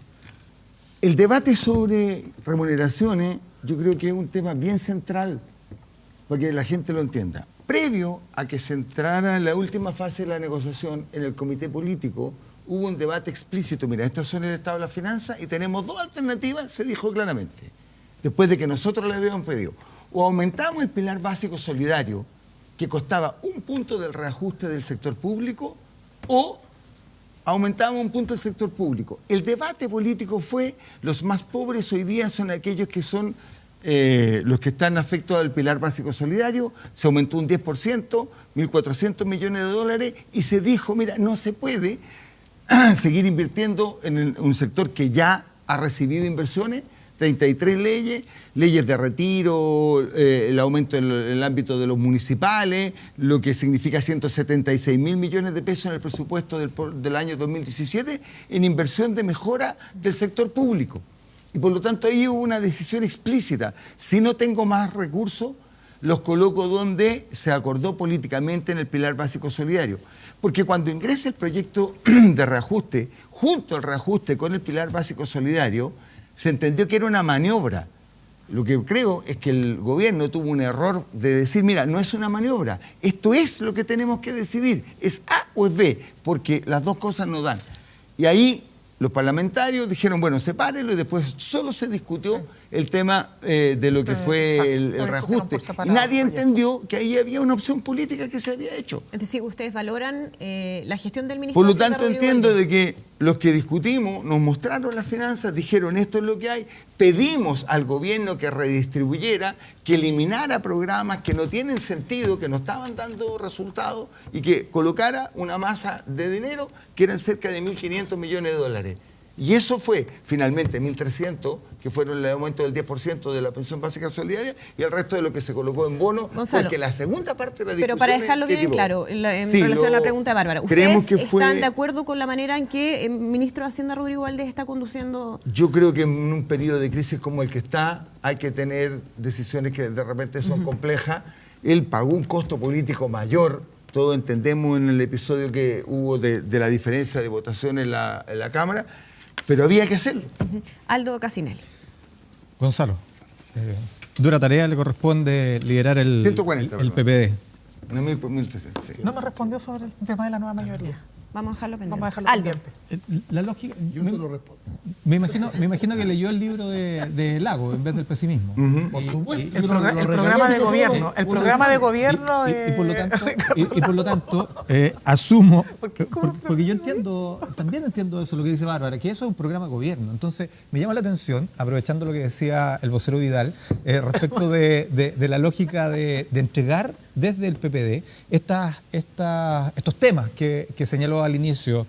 El debate sobre remuneraciones yo creo que es un tema bien central para que la gente lo entienda. Previo a que se entrara en la última fase de la negociación en el comité político, hubo un debate explícito. Mira, estos son el estado de las finanzas y tenemos dos alternativas, se dijo claramente, después de que nosotros le habíamos pedido. O aumentamos el pilar básico solidario, que costaba 1 punto del reajuste del sector público, o aumentamos 1 punto del sector público. El debate político fue, los más pobres hoy día son aquellos que son los que están afectos al pilar básico solidario, se aumentó un 10%, 1.400 millones de dólares, y se dijo, mira, no se puede seguir invirtiendo en un sector que ya ha recibido inversiones, 33 leyes de retiro, el aumento en el ámbito de los municipales, lo que significa 176.000 millones de pesos en el presupuesto del año 2017 en inversión de mejora del sector público. Y por lo tanto ahí hubo una decisión explícita. Si no tengo más recursos, los coloco donde se acordó políticamente en el pilar básico solidario. Porque cuando ingresa el proyecto de reajuste, junto al reajuste con el pilar básico solidario, se entendió que era una maniobra. Lo que creo es que el gobierno tuvo un error de decir, mira, no es una maniobra, esto es lo que tenemos que decidir, es A o es B, porque las dos cosas no dan. Y ahí los parlamentarios dijeron, bueno, sepárenlo, y después solo se discutió el tema de lo que fue el reajuste. Nadie entendió que ahí había una opción política que se había hecho. Es decir, ¿ustedes valoran la gestión del ministro? Por lo tanto, entiendo de que los que discutimos nos mostraron las finanzas, dijeron esto es lo que hay, pedimos al gobierno que redistribuyera, que eliminara programas que no tienen sentido, que no estaban dando resultados, y que colocara una masa de dinero que eran cerca de 1.500 millones de dólares. Y eso fue finalmente 1.300, que fueron el aumento del 10% de la pensión básica solidaria, y el resto de lo que se colocó en bono, Gonzalo, porque la segunda parte de la discusión... Pero para dejarlo bien claro, en relación a la pregunta de Bárbara, ¿ustedes están de acuerdo con la manera en que el ministro de Hacienda, Rodrigo Valdés, está conduciendo? Yo creo que en un periodo de crisis como el que está, hay que tener decisiones que de repente son complejas. Él pagó un costo político mayor. Todos entendemos en el episodio que hubo de la diferencia de votación en la Cámara, pero había que hacerlo. Aldo Casinelli. Gonzalo, dura tarea le corresponde liderar el PPD. No me respondió sobre el tema de la nueva mayoría. Vamos a dejarlo pendiente. Vamos a dejarlo Aldo. pendiente. La lógica, Yo te lo respondo. me imagino que leyó el libro de Lago en vez del pesimismo. Por supuesto. El programa de gobierno. El programa de gobierno y por lo tanto asumo, porque yo también entiendo eso, lo que dice Bárbara, que eso es un programa de gobierno. Entonces me llama la atención, aprovechando lo que decía el vocero Vidal, respecto de la lógica de entregar desde el PPD estos temas que señaló al inicio,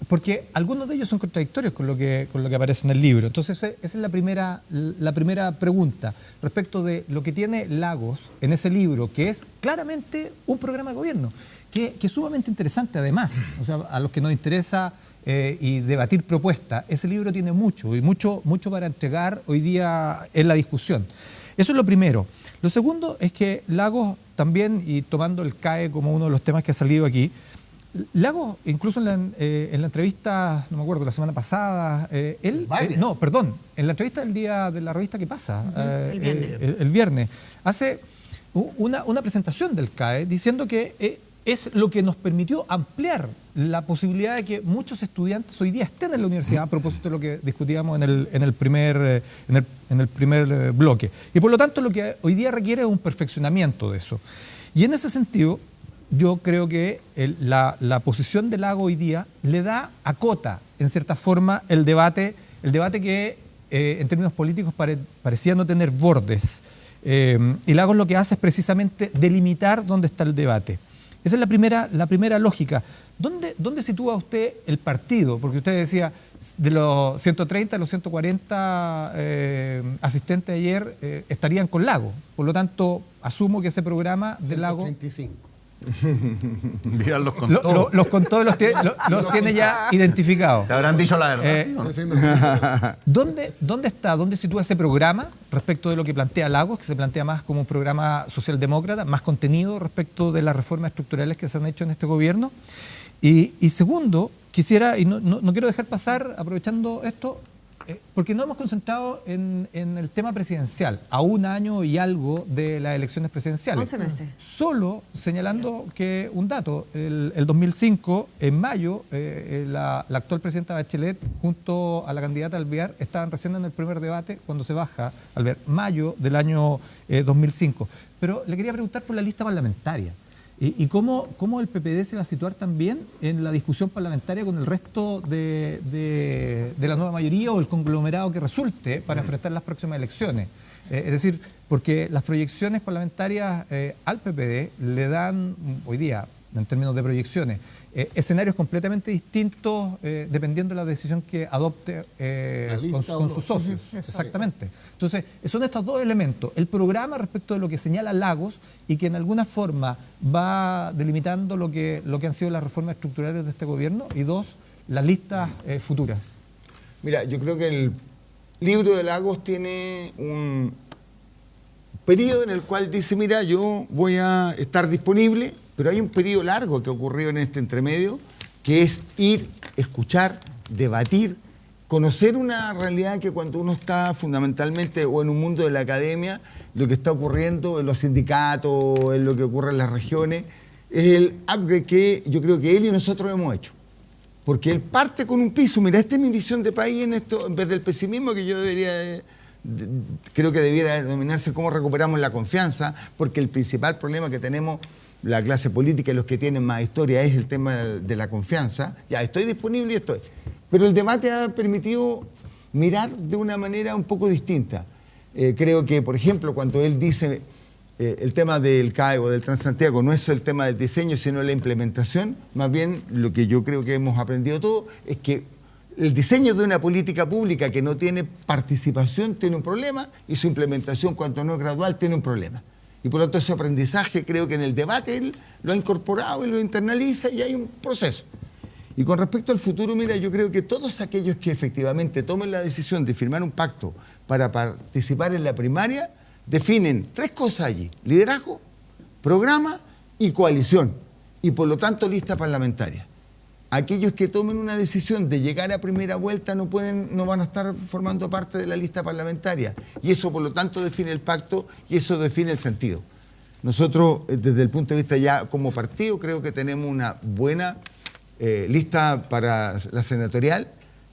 porque algunos de ellos son contradictorios con lo que aparece en el libro. Entonces esa es la primera pregunta respecto de lo que tiene Lagos en ese libro, que es claramente un programa de gobierno, que es sumamente interesante además. O sea, a los que nos interesa y debatir propuestas, ese libro tiene mucho para entregar hoy día en la discusión. Eso es lo primero. Lo segundo es que Lagos también, y tomando el CAE como uno de los temas que ha salido aquí, Lagos, incluso en la entrevista, no me acuerdo, la semana pasada, en la entrevista del día de la revista ¿Qué pasa? El viernes, hace una presentación del CAE diciendo que es lo que nos permitió ampliar la posibilidad de que muchos estudiantes hoy día estén en la universidad, a propósito de lo que discutíamos en el primer bloque. Y por lo tanto lo que hoy día requiere es un perfeccionamiento de eso. Y en ese sentido, yo creo que la posición de Lago hoy día acota, en cierta forma, el debate que en términos políticos parecía no tener bordes. Y Lagos lo que hace es precisamente delimitar dónde está el debate. Esa es la primera lógica. ¿Dónde sitúa usted el partido? Porque usted decía, de los 130, los 140 asistentes ayer estarían con Lago. Por lo tanto, asumo que ese programa de Lago... 135. Los contó. Los contó y los tiene ya identificados. Te habrán dicho la verdad. ¿Dónde sitúa ese programa respecto de lo que plantea Lagos, que se plantea más como un programa socialdemócrata, más contenido respecto de las reformas estructurales que se han hecho en este gobierno? Y segundo, quisiera, y no quiero dejar pasar, aprovechando esto, porque no hemos concentrado en el tema presidencial, a un año y algo de las elecciones presidenciales. 11 meses. Solo señalando que un dato, el 2005, en mayo, la actual presidenta Bachelet junto a la candidata Alvear estaban recién en el primer debate cuando se baja Alvear, mayo del año 2005. Pero le quería preguntar por la lista parlamentaria. ¿Y cómo el PPD se va a situar también en la discusión parlamentaria con el resto de la nueva mayoría o el conglomerado que resulte para enfrentar las próximas elecciones? Es decir, porque las proyecciones parlamentarias al PPD le dan, hoy día, en términos de proyecciones, escenarios completamente distintos dependiendo de la decisión que adopte con sus socios. Exactamente. Entonces, son estos dos elementos. El programa respecto de lo que señala Lagos y que en alguna forma va delimitando lo que han sido las reformas estructurales de este gobierno, y dos, las listas futuras. Mira, yo creo que el libro de Lagos tiene un periodo en el cual dice, mira, yo voy a estar disponible, pero hay un periodo largo que ha ocurrido en este entremedio, que es ir, escuchar, debatir, conocer una realidad que cuando uno está fundamentalmente o en un mundo de la academia, lo que está ocurriendo en los sindicatos, en lo que ocurre en las regiones, es el upgrade que yo creo que él y nosotros hemos hecho. Porque él parte con un piso, mira, esta es mi visión de país en esto, en vez del pesimismo que yo creo que debiera denominarse cómo recuperamos la confianza, porque el principal problema que tenemos la clase política y los que tienen más historia es el tema de la confianza. Ya, estoy disponible y estoy. Pero el debate ha permitido mirar de una manera un poco distinta. Creo que, por ejemplo, cuando él dice el tema del CAE o del Transantiago no es el tema del diseño, sino la implementación, más bien lo que yo creo que hemos aprendido todos es que el diseño de una política pública que no tiene participación tiene un problema, y su implementación, cuando no es gradual, tiene un problema. Y por lo tanto ese aprendizaje creo que en el debate él lo ha incorporado y lo internaliza, y hay un proceso. Y con respecto al futuro, mira, yo creo que todos aquellos que efectivamente tomen la decisión de firmar un pacto para participar en la primaria, definen tres cosas allí: liderazgo, programa y coalición, y por lo tanto lista parlamentaria. Aquellos que tomen una decisión de llegar a primera vuelta no van a estar formando parte de la lista parlamentaria, y eso por lo tanto define el pacto y eso define el sentido. Nosotros, desde el punto de vista ya como partido, creo que tenemos una buena lista para la senatorial.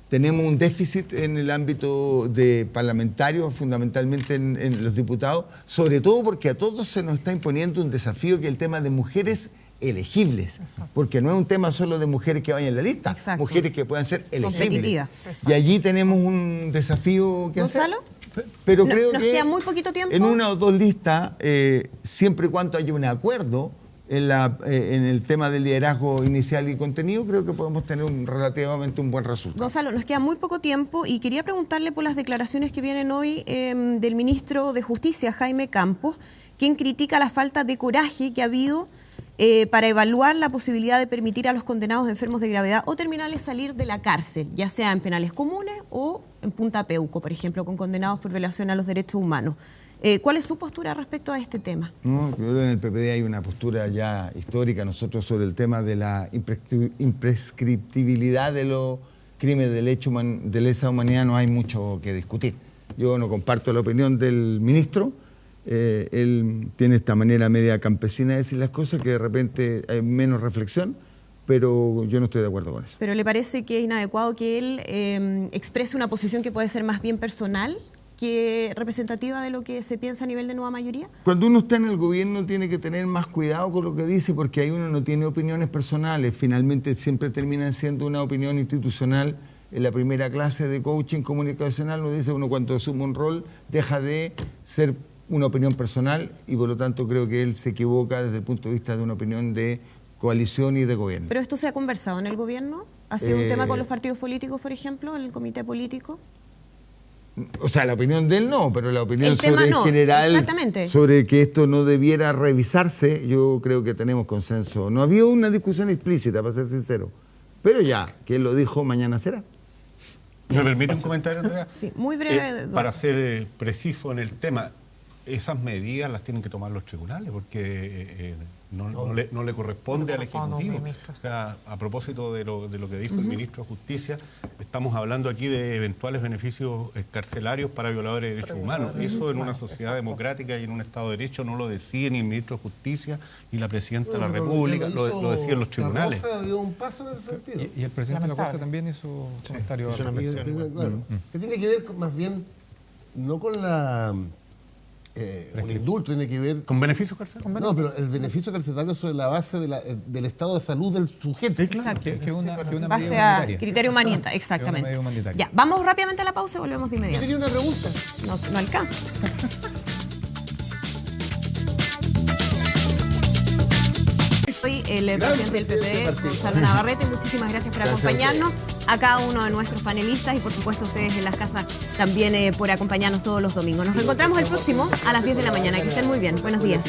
Tenemos un déficit en el ámbito de parlamentarios, fundamentalmente en los diputados, sobre todo porque a todos se nos está imponiendo un desafío que es el tema de mujeres elegibles, porque no es un tema solo de mujeres que vayan en la lista, mujeres que puedan ser elegibles. Y allí tenemos un desafío que hacer. ¿Gonzalo? Pero creo nos que queda muy poquito tiempo. En una o dos listas, siempre y cuando haya un acuerdo en el tema del liderazgo inicial y contenido, creo que podemos tener relativamente un buen resultado. Gonzalo, nos queda muy poco tiempo y quería preguntarle por las declaraciones que vienen hoy del ministro de Justicia, Jaime Campos, quien critica la falta de coraje que ha habido para evaluar la posibilidad de permitir a los condenados enfermos de gravedad o terminales salir de la cárcel, ya sea en penales comunes o en Punta Peuco, por ejemplo, con condenados por violación a los derechos humanos. ¿Cuál es su postura respecto a este tema? No, creo que en el PPD hay una postura ya histórica nosotros sobre el tema de la imprescriptibilidad de los crímenes de lesa humanidad. No hay mucho que discutir. Yo no comparto la opinión del ministro. Él tiene esta manera media campesina de decir las cosas, que de repente hay menos reflexión, pero yo no estoy de acuerdo con eso. ¿Pero le parece que es inadecuado que él exprese una posición que puede ser más bien personal que representativa de lo que se piensa a nivel de nueva mayoría? Cuando uno está en el gobierno tiene que tener más cuidado con lo que dice, porque ahí uno no tiene opiniones personales, finalmente siempre terminan siendo una opinión institucional. En la primera clase de coaching comunicacional nos dice uno, cuando asume un rol deja de ser una opinión personal, y por lo tanto creo que él se equivoca desde el punto de vista de una opinión de coalición y de gobierno. ¿Pero esto se ha conversado en el gobierno? ¿Ha sido un tema con los partidos políticos, por ejemplo, en el comité político? O sea, la opinión de él no, pero la opinión el tema sobre no, general, exactamente, sobre que esto no debiera revisarse, yo creo que tenemos consenso. No había una discusión explícita, para ser sincero, pero ya, que él lo dijo, mañana será. ¿Me permite un comentario, Andrea? Sí, muy breve. Para ser preciso en el tema, esas medidas las tienen que tomar los tribunales, porque no le corresponde al Ejecutivo. O sea, a propósito de lo que dijo el ministro de Justicia, estamos hablando aquí de eventuales beneficios carcelarios para violadores de derechos humanos. Eso en una sociedad democrática y en un Estado de Derecho no lo decide ni el ministro de Justicia ni la Presidenta de la República, lo decían los tribunales. La Rosa dio un paso en ese sentido. Y el presidente de la Corte también hizo comentario. Claro. Que tiene que ver más bien, no con la... un indulto, tiene que ver... ¿Con beneficio carcelario? No, pero el beneficio carcelario sobre la base del estado de salud del sujeto. Exacto. Que una base medida a humanitaria. criterio humanitario, exactamente. Ya, vamos rápidamente a la pausa y volvemos de inmediato. Yo tenía una pregunta. No alcanza. Soy el presidente del PPD, Gonzalo Navarrete. Muchísimas gracias por acompañarnos, a cada uno de nuestros panelistas y por supuesto a ustedes en las casas también por acompañarnos todos los domingos. Nos reencontramos el próximo a las 10 de la mañana. Que estén muy bien. Buenos días.